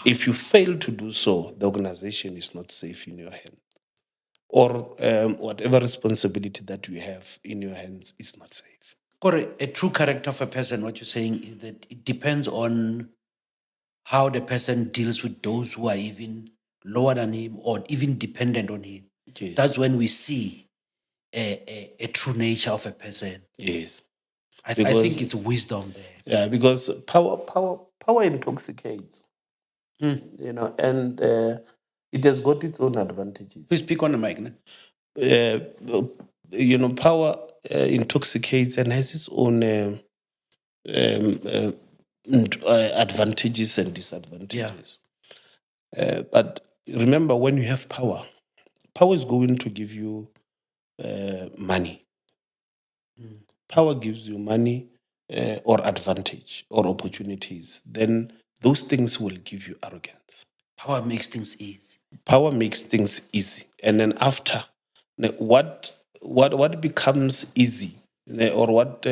If you fail to do so, the organization is not safe in your hands. Or whatever responsibility that you have in your hands is not safe. Correct. A true character of a person, what you're saying is that it depends on how the person deals with those who are even lower than him or even dependent on him. Yes. That's when we see a true nature of a person. Yes. I think it's wisdom there. Yeah, because power intoxicates. And it has got its own advantages. Please speak on the mic. No? Power intoxicates and has its own advantages and disadvantages. But remember, when you have power is going to give you money. Power gives you money or advantage or opportunities. Then those things will give you arrogance. Power makes things easy. Power makes things easy. And then after, what becomes easy, or what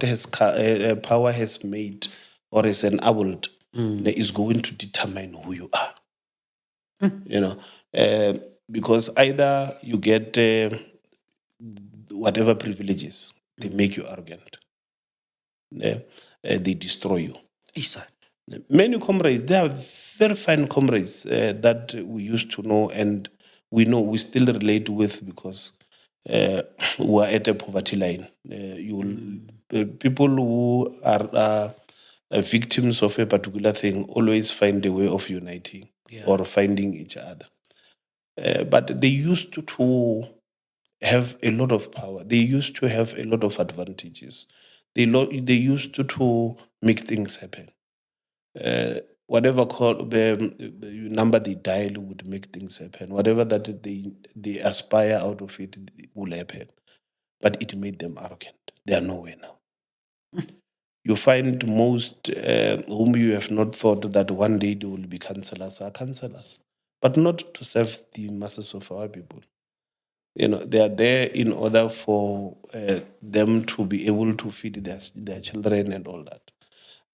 has power has made or is enabled, is going to determine who you are. Because either you get whatever privileges, they make you arrogant. They destroy you. Yes, sir. Many comrades, they are very fine comrades that we used to know and we still relate with, because who are at a poverty line. People who are victims of a particular thing always find a way of uniting or finding each other. But they used to have a lot of power. They used to have a lot of advantages. They used to make things happen. Whatever you number they dial would make things happen. Whatever that they aspire out of it will happen. But it made them arrogant. They are nowhere now. You find most whom you have not thought that one day they will be councillors are councillors, but not to serve the masses of our people. They are there in order for them to be able to feed their children and all that.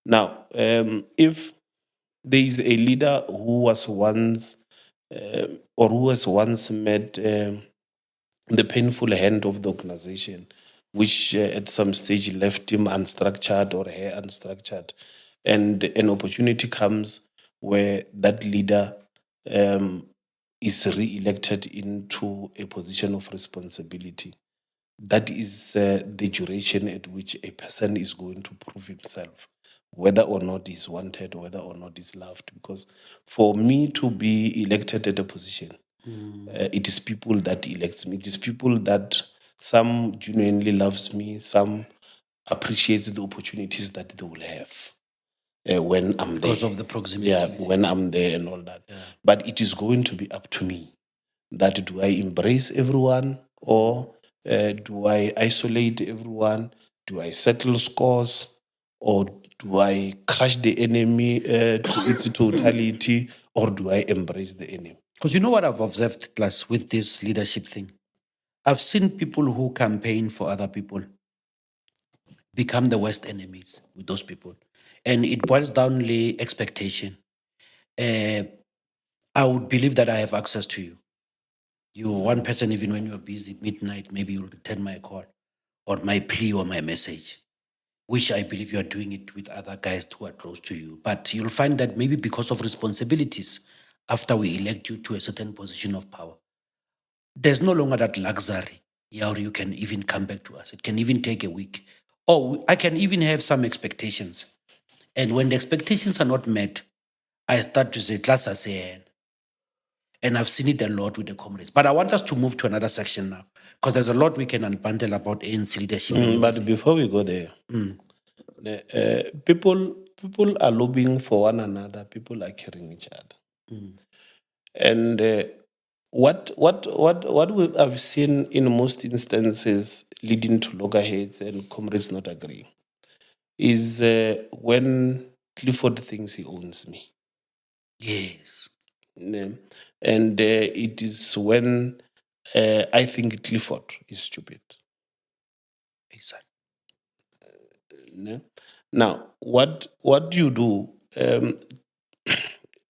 Now, if there is a leader who was once or who has once met the painful hand of the organization, which at some stage left him unstructured or her unstructured, and an opportunity comes where that leader is re-elected into a position of responsibility. That is the duration at which a person is going to prove himself, whether or not he's wanted, whether or not he's loved. Because for me to be elected at a position, it is people that elects me. It is people that some genuinely loves me, some appreciates the opportunities that they will have when I'm there. Because of the proximity. Yeah, when I'm there and all that. Yeah. But it is going to be up to me. That do I embrace everyone or do I isolate everyone? Do I settle scores? Or do I crush the enemy to its totality? Or do I embrace the enemy? Because you know what I've observed, Klaas, with this leadership thing? I've seen people who campaign for other people become the worst enemies with those people. And it boils down to expectation. I would believe that I have access to you. You're one person, even when you're busy, midnight, maybe you'll return my call or my plea or my message, which I believe you're doing it with other guys who are close to you. But you'll find that maybe because of responsibilities, after we elect you to a certain position of power, there's no longer that luxury, or you can even come back to us. It can even take a week. Or I can even have some expectations. And when the expectations are not met, I start to say, Klaas has said, and I've seen it a lot with the comrades. But I want us to move to another section now, because there's a lot we can unbundle about ANC leadership. But before we go there, people are lobbying for one another. People are carrying each other. And what I've seen in most instances leading to loggerheads and comrades not agreeing is when Clifford thinks he owns me. Yes. And it is when I think Clifford is stupid. Exactly. Now, what do you do?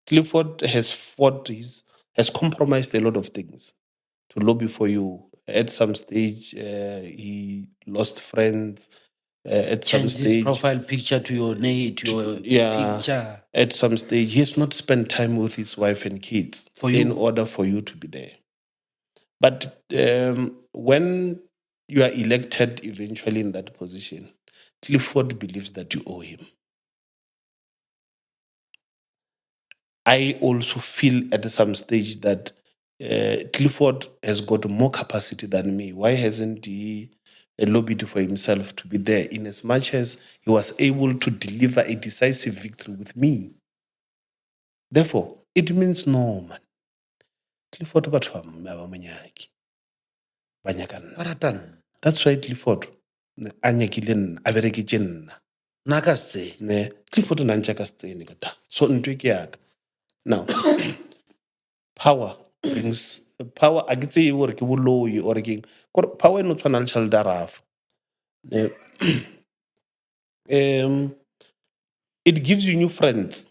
Clifford has has compromised a lot of things to lobby for you. At some stage, he lost friends. At some Change stage, his profile picture to your name, to your picture. At some stage, he has not spent time with his wife and kids in order for you to be there. But when you are elected eventually in that position, Clifford believes that you owe him. I also feel at some stage that Clifford has got more capacity than me. Why hasn't he lobbied for himself to be there, in as much as he was able to deliver a decisive victory with me? Therefore, it means no, man. Clifford batho that's why Clifford anyakile nna a bereketse nna ne Clifford o nantša ka scene ka ta so ntwe ke yaka. Now power brings power. A ke tseye gore ke boloi or keng power e no tshwana le tšhelete a rafa. It gives you new friends.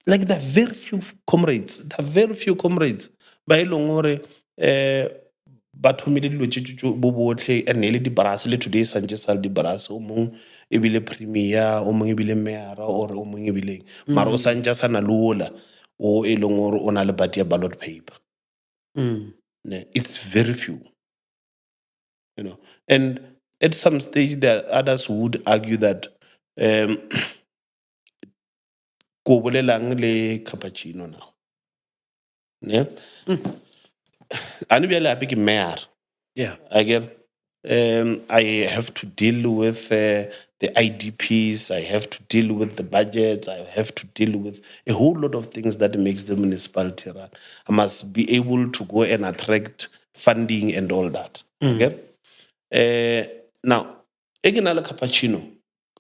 Like there are very few comrades. Ba e leng gore ba thomile dilo tse bo botlhe and ne le dibarase le today santse sa le dibarase o mongwe ebile premier o mongwe ebile mayoral or o mongwe ebile mara o santse sa na le ola o e leng gore o na le bati ya ballot paper. It's very few, And at some stage, there others would argue that ko bolelang le Cappuccino now. Ne? Ane bjale hape ke mayor. Yeah. Again, I have to deal with the IDPs. I have to deal with the budget. I have to deal with a whole lot of things that makes the municipality run. I must be able to go and attract funding and all that. Okay. Now, eginala Cappuccino.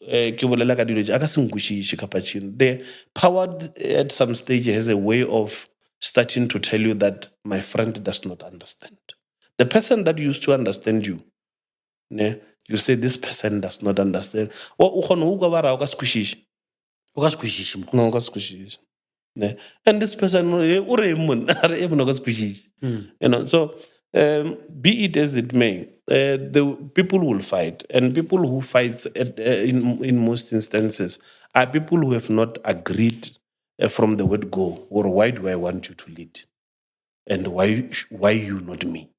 Ke bolela ka dilo tse, a ka se nkwešiše Cappuccino. The power at some stage has a way of starting to tell you that my friend does not understand. The person that used to understand you, you say this person does not understand. O kgona ho utlwa ba ra o ka se kwešiše. O ka se kwešiše mokgwa. No, o ka se kwešiše. And this person, o re eng monna? A re eng monna o ka se kwešiše. So be it as it may, the people will fight, and people who fight in most instances are people who have not agreed from the word go, or why do I want you to lead, and why you, not me.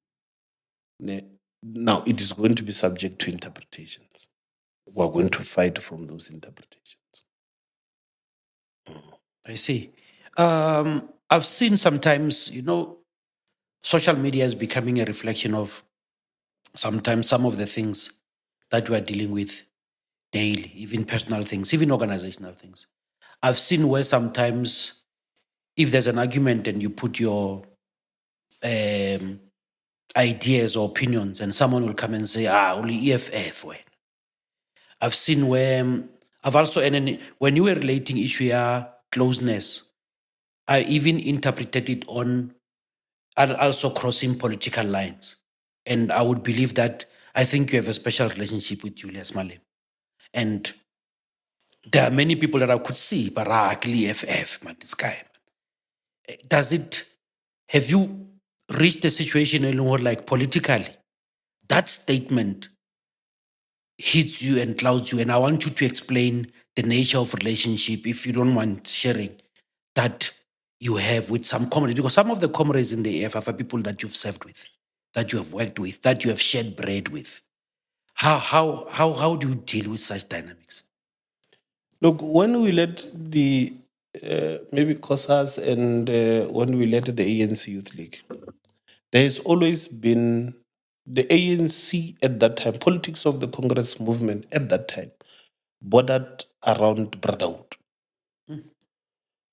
Now it is going to be subject to interpretations. We're going to fight from those interpretations. I see. I've seen sometimes, social media is becoming a reflection of sometimes some of the things that we are dealing with daily, even personal things, even organizational things. I've seen where sometimes if there's an argument and you put your ideas or opinions and someone will come and say, only EFF. I've seen where I've also, and when you were relating issue closeness, I even interpreted it on and also crossing political lines. And I would believe that I think you have a special relationship with Julius Malem. And there are many people that I could see, Barak, EFF, man, this guy. Have you reached a situation anymore like politically? That statement hits you and clouds you. And I want you to explain the nature of relationship, if you don't mind sharing, that you have with some comrades. Because some of the comrades in the AF are people that you've served with, that you have worked with, that you have shared bread with. How do you deal with such dynamics? Look, when we let the maybe COSAS and when we let the ANC Youth League, there has always been the ANC at that time, politics of the Congress movement at that time, bordered around brotherhood.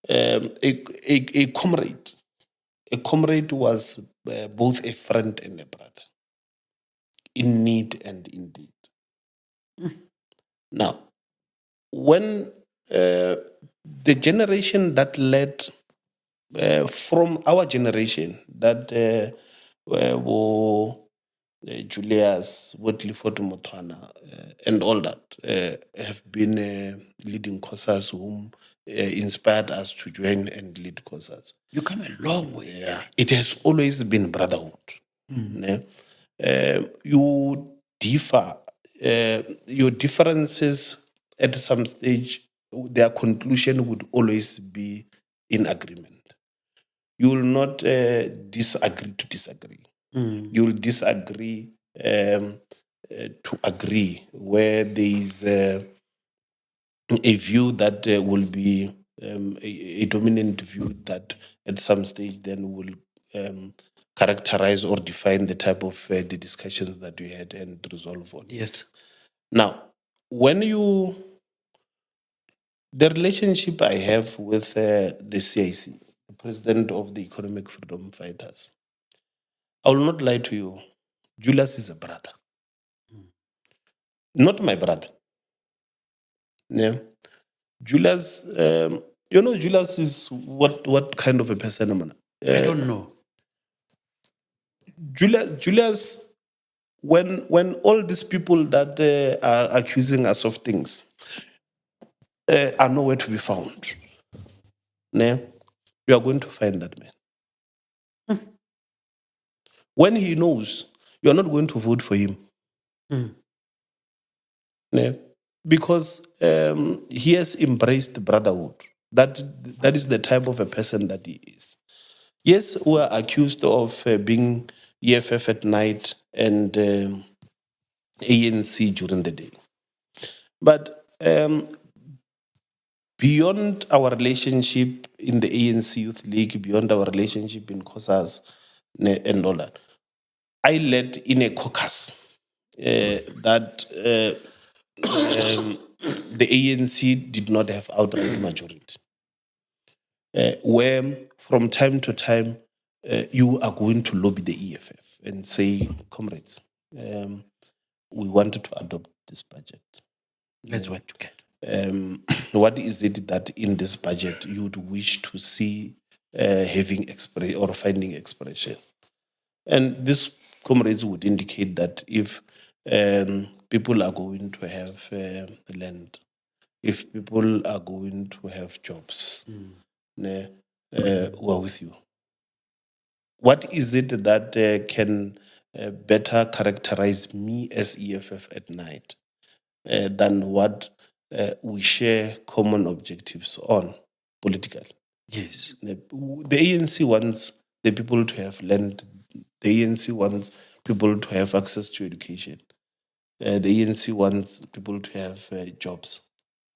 A comrade was both a friend and a brother, in need and in deed. Now, when the generation that led from our generation, that were Julius, Clifford Motwana, and all that, have been leading COSAS, whom inspired us to join and lead COSAS. You come a long way. Yeah, it has always been brotherhood. You differ, your differences at some stage, their conclusion would always be in agreement. You will not disagree to disagree. You will disagree to agree, where there is a view that will be a dominant view that at some stage then will characterize or define the type of the discussions that we had and resolve on. Yes. Now, the relationship I have with the CIC, the president of the Economic Freedom Fighters, I will not lie to you. Julius is a brother. Not my brother. Yeah. Julius, Julius is what kind of a person? I don't know. Julius, when all these people that are accusing us of things are nowhere to be found, you are going to find that man. When he knows, you are not going to vote for him. Because he has embraced brotherhood. That is the type of a person that he is. Yes, we are accused of being EFF at night and ANC during the day. But beyond our relationship in the ANC Youth League, beyond our relationship in COSAS and all that, I led in a caucus that the ANC did not have outright majority. Where from time to time you are going to lobby the EFF and say, comrades, we wanted to adopt this budget. Let's work together. What is it that in this budget you would wish to see having or finding expression? And these comrades would indicate that if people are going to have land, if people are going to have jobs, we're with you. What is it that can better characterize me as EFF at night than what we share common objectives on politically? Yes. The ANC wants the people to have land. The ANC wants people to have access to education. The ANC wants people to have jobs.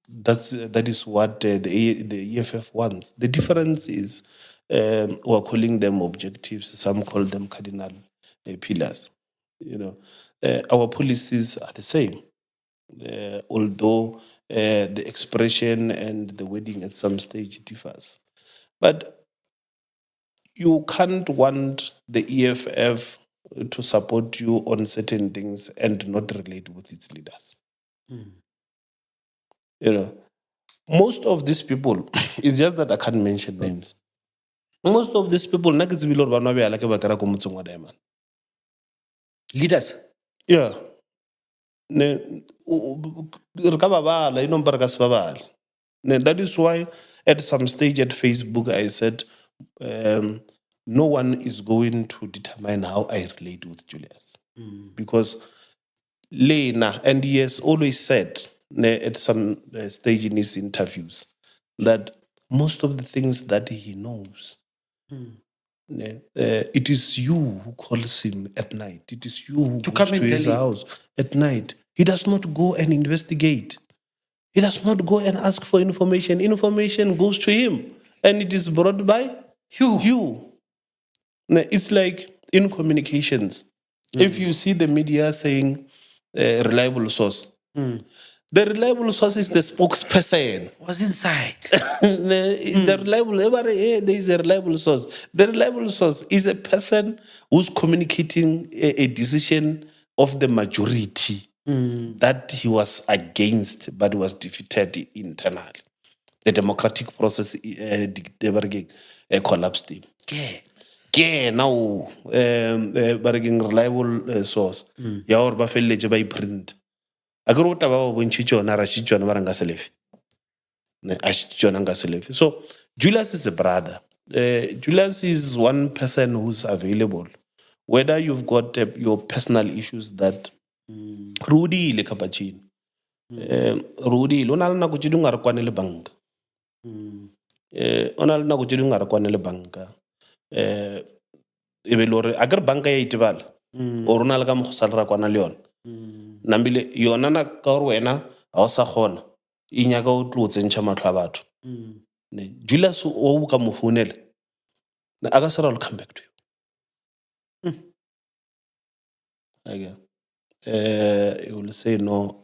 That is what the EFF wants. The difference is we're calling them objectives. Some call them cardinal pillars. Our policies are the same, although the expression and the wording at some stage differs. But you can't want the EFF to support you on certain things and not relate with its leaders. Most of these people, it's just that I can't mention names. Most of these people, Leaders. yeah. That is why at some stage at Facebook I said, no one is going to determine how I relate with Julius. Because Lena, and he has always said at some stage in his interviews that most of the things that he knows, it is you who calls him at night. It is you who To goes come and to his tell him. house at night. He does not go and investigate. He does not go and ask for information. Information goes to him, and it is brought by you. It's like in communications. If you see the media saying reliable source, the reliable source is the spokesperson. Was inside. The reliable, there is a reliable source. The reliable source is a person who's communicating a decision of the majority that he was against, but was defeated internally. The democratic process collapsed him. Yeah. Now, reliable source. Ya or ba felletse ba iprint. A go rota ba bontshitjona ra shitjona ba ranga selefi. So Julius is a brother. Julius is one person who's available. Whether you've got your personal issues that Rudy le Cappuccino. Rudy lo na le nako tse dingwe a re kwane le banka. O na le nako tse dingwe a re kwane le banka. E be lore a ke re banka ya itebala o rona le ka mo salera kwana le yona. Nambile yona na ka gore wena ha o sa kgona e nyaka o tlo tsentšha matlho a batho. Julius o ka mo founela a ka sera will come back to you. You will say no,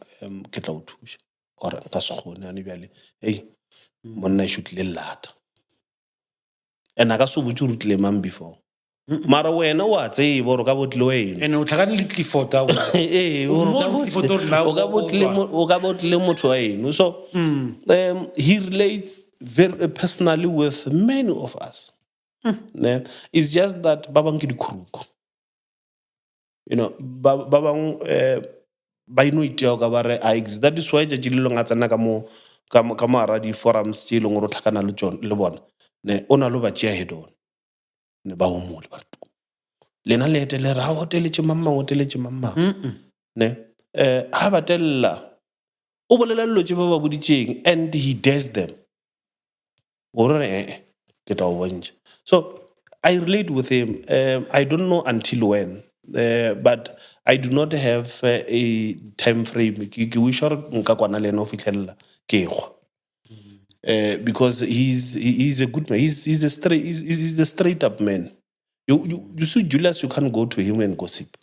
ke tla o thuša or nka se kgone ane bjale hey monna e šutlile lata and a ka se botse o rutile mang before mara wena wa tseba gore o ka botlile wena And o tlhakane le Clifford a o ka botlile motho wa eno. So he relates very personally with many of us. It's just that ba bang ke dikhuruku. Ba bang ba ino itea ka ba re that is why judge le nga tsena ka mo ara di forums tse leng gore o tlhakana le bona o na lo ba tšea head on ba o mole ba tu lena le etele ra hoteletse mamma ha ba tella o bolela lotse ba ba boditseng and he dares them gore ke tla o bontsha. So I relate with him. I don't know until when, but I do not have a time frame. Ke wish gore nka kwana le ena ho fitlhella ke kgwa. Because he's a good man. He's a straight up man. You see Julius, you can't go to him and gossip.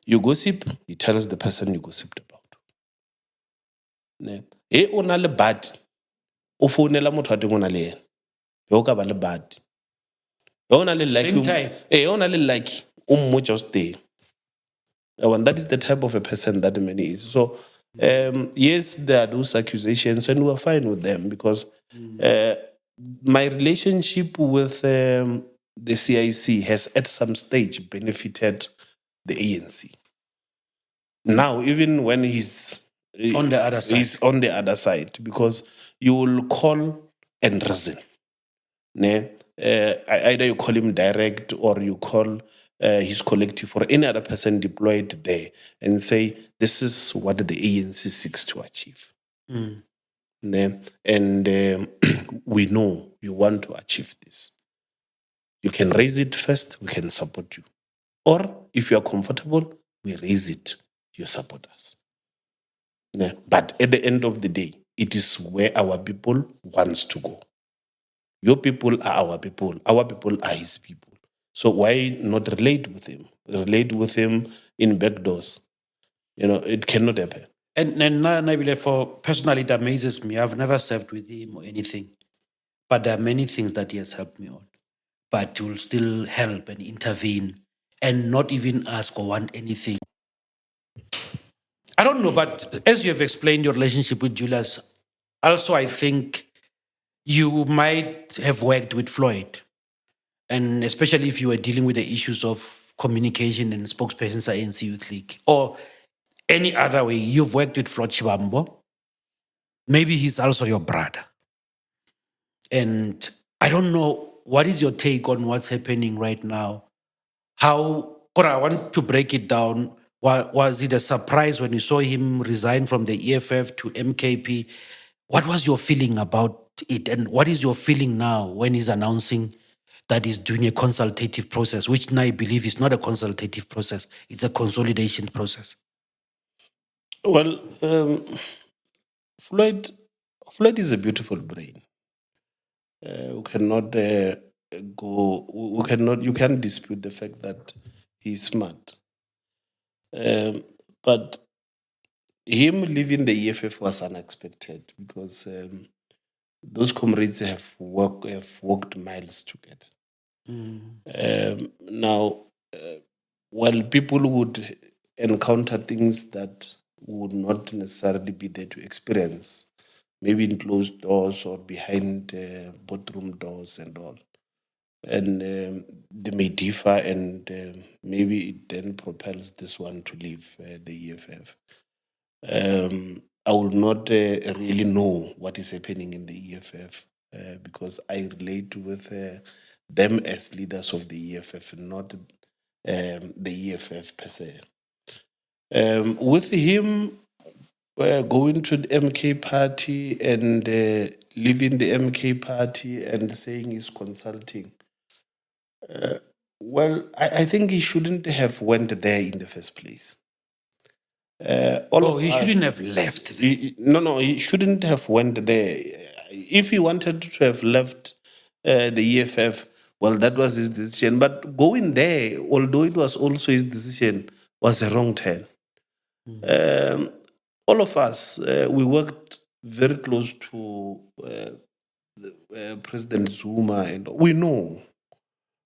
You gossip, he tells the person you gossiped about. Ne. E o na le bad. O founela motho a teng o na le yena. E o ka ba le bad. E o na le like. Same time. E o na le like. O mo just there. And that is the type of a person that man is. So, yes, there are those accusations, and we're fine with them because my relationship with the CIC has at some stage benefited the ANC. Now, even when he's On the other side. he's on the other side, because you will call and reason. Ne? Either you call him direct or you call his collective or any other person deployed there and say, this is what the ANC seeks to achieve. Ne? And we know you want to achieve this. You can raise it first, we can support you. Or if you are comfortable, we raise it, you support us. Ne? But at the end of the day, it is where our people wants to go. Your people are our people. Our people are his people. So why not relate with him? Relate with him in back doors. It cannot happen. And Nabile, for personally, it amazes me. I've never served with him or anything, but there are many things that he has helped me on. But he will still help and intervene and not even ask or want anything. I don't know, but as you have explained your relationship with Julius, also I think you might have worked with Floyd, and especially if you were dealing with the issues of communication and spokespersons at ANC Youth League, or any other way, you've worked with Floyd Shivambu. Maybe he's also your brother. And I don't know, what is your take on what's happening right now? Or I want to break it down. Was it a surprise when you saw him resign from the EFF to MKP? What was your feeling about it? And what is your feeling now when he's announcing that he's doing a consultative process, which now I believe is not a consultative process, it's a consolidation process? Well, Floyd is a beautiful brain. You can't dispute the fact that he's smart. But him leaving the EFF was unexpected because those comrades have walked miles together. Now, while people would encounter things that would not necessarily be there to experience, maybe in closed doors or behind boardroom doors and all, and they may differ, and maybe it then propels this one to leave the EFF. I will not really know what is happening in the EFF because I relate with them as leaders of the EFF, not the EFF per se. With him going to the MK party and leaving the MK party and saying he's consulting, well, I think he shouldn't have went there in the first place. He shouldn't have left there. No, he shouldn't have went there. If he wanted to have left the EFF, well, that was his decision. But going there, although it was also his decision, was a wrong turn. All of us, we worked very close to President Zuma, and we know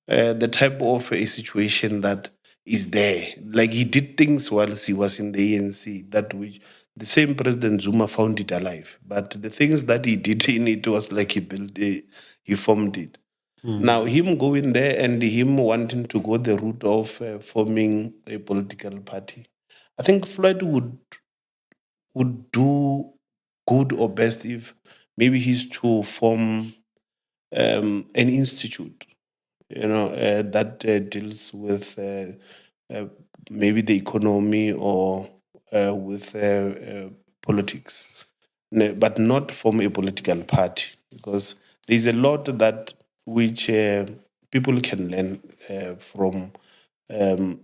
the type of a situation that is there. Like he did things whilst he was in the ANC, that which the same President Zuma found it alive. But the things that he did in it was like he formed it. Now, him going there and him wanting to go the route of forming a political party, I think Floyd would do good or best if maybe he's to form an institute, that deals with maybe the economy or with politics, but not form a political party, because there's a lot that which people can learn from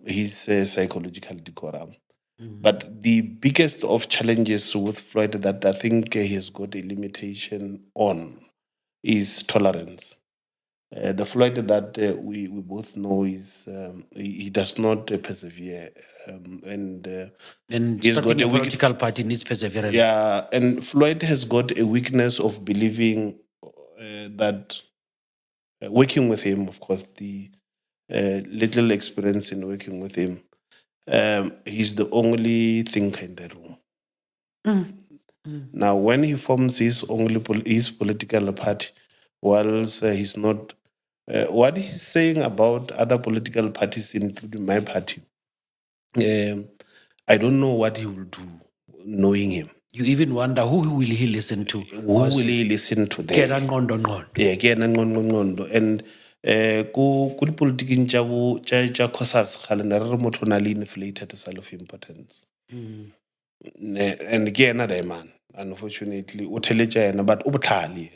his psychological decorum. But the biggest of challenges with Floyd that I think he has got a limitation on is tolerance. The Floyd that we both know is he does not persevere, and he's got starting a a weak, political party needs perseverance. yeah, and Floyd has got a weakness of believing that working with him, of course, the little experience in working with him, he's the only thinker in the room. Now, when he forms his his political party, whilst he's not, what he's saying about other political parties, including my party, I don't know what he will do, knowing him. You even wonder who will he listen to? Who will he listen to Kena there? ngqondo ngqondo. Yeah, kena ngqondo. And ku dipolitiking tša COSAS kgale ne re re motho o na le inflated self-importance. And ke ena man, unfortunately o theletša yena, but o botlhale.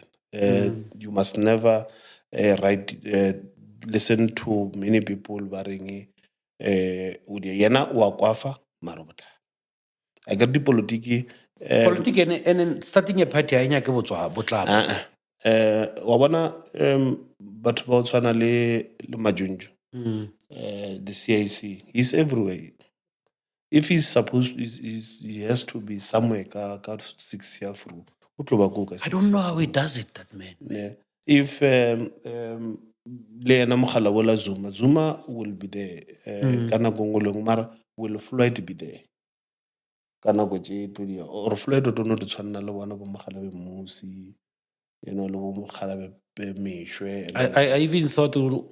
You must never listen to many people ba reng yena o a kwafa mara o botlhale. I got dipolitiki Politics and starting a party ha nyake botlalo. wa bona batho ba o tshwana le Majunju, the CIC, he's everywhere. If he's supposed, he has to be somewhere ka 6 years through. I don't know how he does it, that man. Yeah. If le yena mogala wola Zuma will be there. Kana gongolong mara will Floyd be there. Kana go tše todi or Floyd o tono di tshwanna le bona bo mogala be Musi, le bo mogala be Mešwe. I even thought o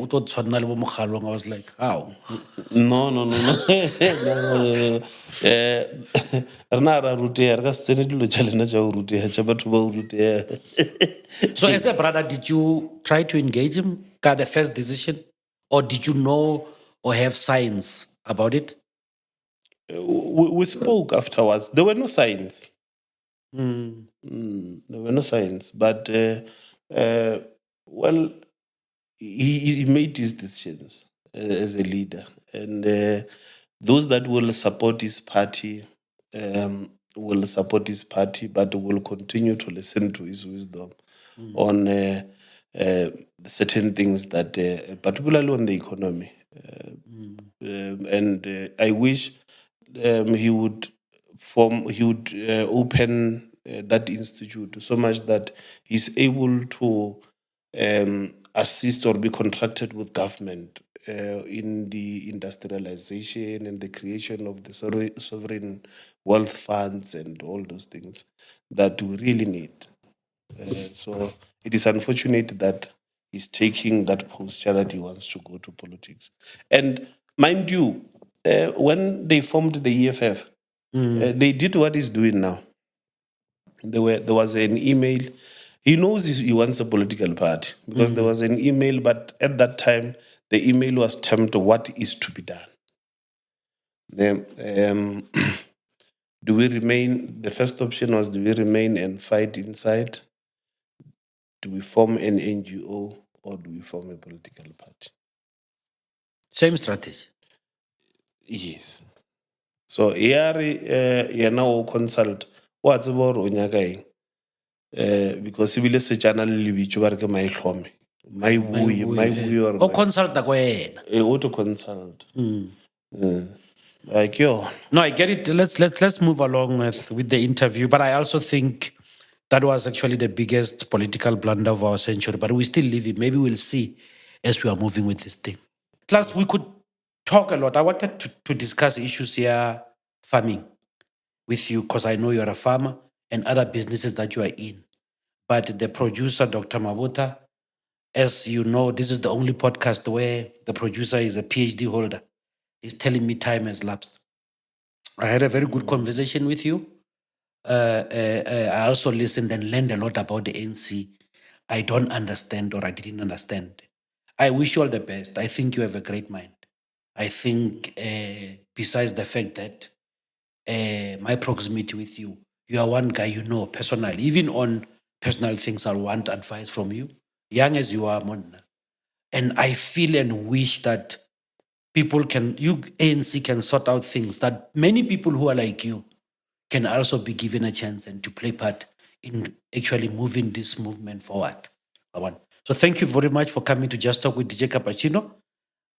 to tshwanna le bo Mogalong. I was like, how? No. Rena ra ruteya re ka se tsene dilo tša lena tša go ruteya tša batho ba go ruteya. So as a brother, did you try to engage him? Got the first decision? Or did you know or have signs about it? We spoke afterwards. There were no signs. There were no signs. But, well, he made his decisions as a leader. And those that will support his party will support his party, but will continue to listen to his wisdom on certain things that, particularly on the economy. And I wish he would open that institute so much that he's able to assist or be contracted with government in the industrialization and the creation of the sovereign wealth funds and all those things that we really need. So it is unfortunate that he's taking that posture that he wants to go to politics. And mind you, when they formed the EFF, they did what he's doing now. There was an email. He knows he wants a political party because there was an email, but at that time, the email was termed "What is to be done." Do we remain? The first option was: do we remain and fight inside? Do we form an NGO or do we form a political party? Same strategy. Yes. So here, now consult. What's about Onyaka? Because ebile sejana le lebitso ba re ke maitlhome maibuye or consult ko yena. Auto consult. Like yo. No, I get it. Let's move along with the interview. But I also think that was actually the biggest political blunder of our century. But we still leave it. Maybe we'll see as we are moving with this thing. Plus, we could talk a lot. I wanted to discuss issues here, farming, with you, because I know you're a farmer and other businesses that you are in. But the producer, Dr. Mabunda, as you know, this is the only podcast where the producer is a PhD holder. He's telling me time has lapsed. I had a very good conversation with you. I also listened and learned a lot about the NC. I don't understand or I didn't understand. I wish you all the best. I think you have a great mind. I think besides the fact that my proximity with you, you are one guy you know personally. Even on personal things, I want advice from you. Young as you are, Monna, And I feel and wish that ANC can sort out things that many people who are like you can also be given a chance and to play part in actually moving this movement forward. So thank you very much for coming to Just Talk with DJ Cappuccino.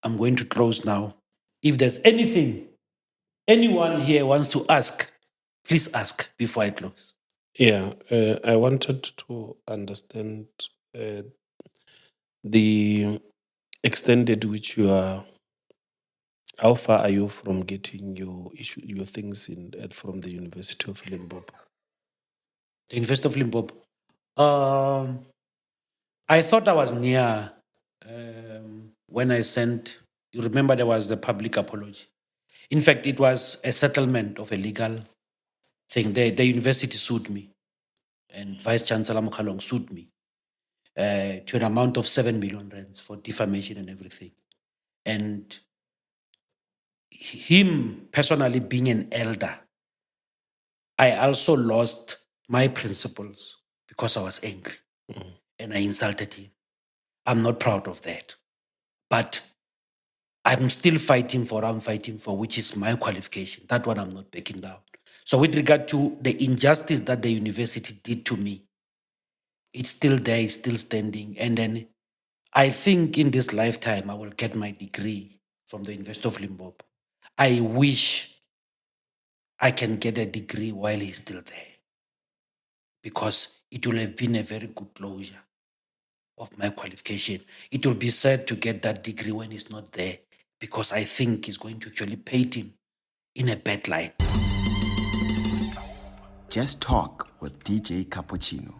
I'm going to close now. If there's anything anyone here wants to ask, please ask before I close. Yeah, I wanted to understand the extent at which you are. How far are you from getting your things from the University of Limpopo? The University of Limpopo. I thought I was near when I sent. You remember there was the public apology. In fact, it was a settlement of a legal thing. The university sued me, and Vice Chancellor Mokhalong sued me to an amount of 7 million rands for defamation and everything. And him personally being an elder, I also lost my principles because I was angry and I insulted him. I'm not proud of that. But I'm still fighting for, which is my qualification. That one I'm not backing down. So with regard to the injustice that the university did to me, it's still there, it's still standing. And then I think in this lifetime, I will get my degree from the University of Limpopo. I wish I can get a degree while he's still there, because it will have been a very good closure of my qualification. It will be sad to get that degree when he's not there, because I think it's going to actually paint him in a bad light. Just Talk with DJ Cappuccino.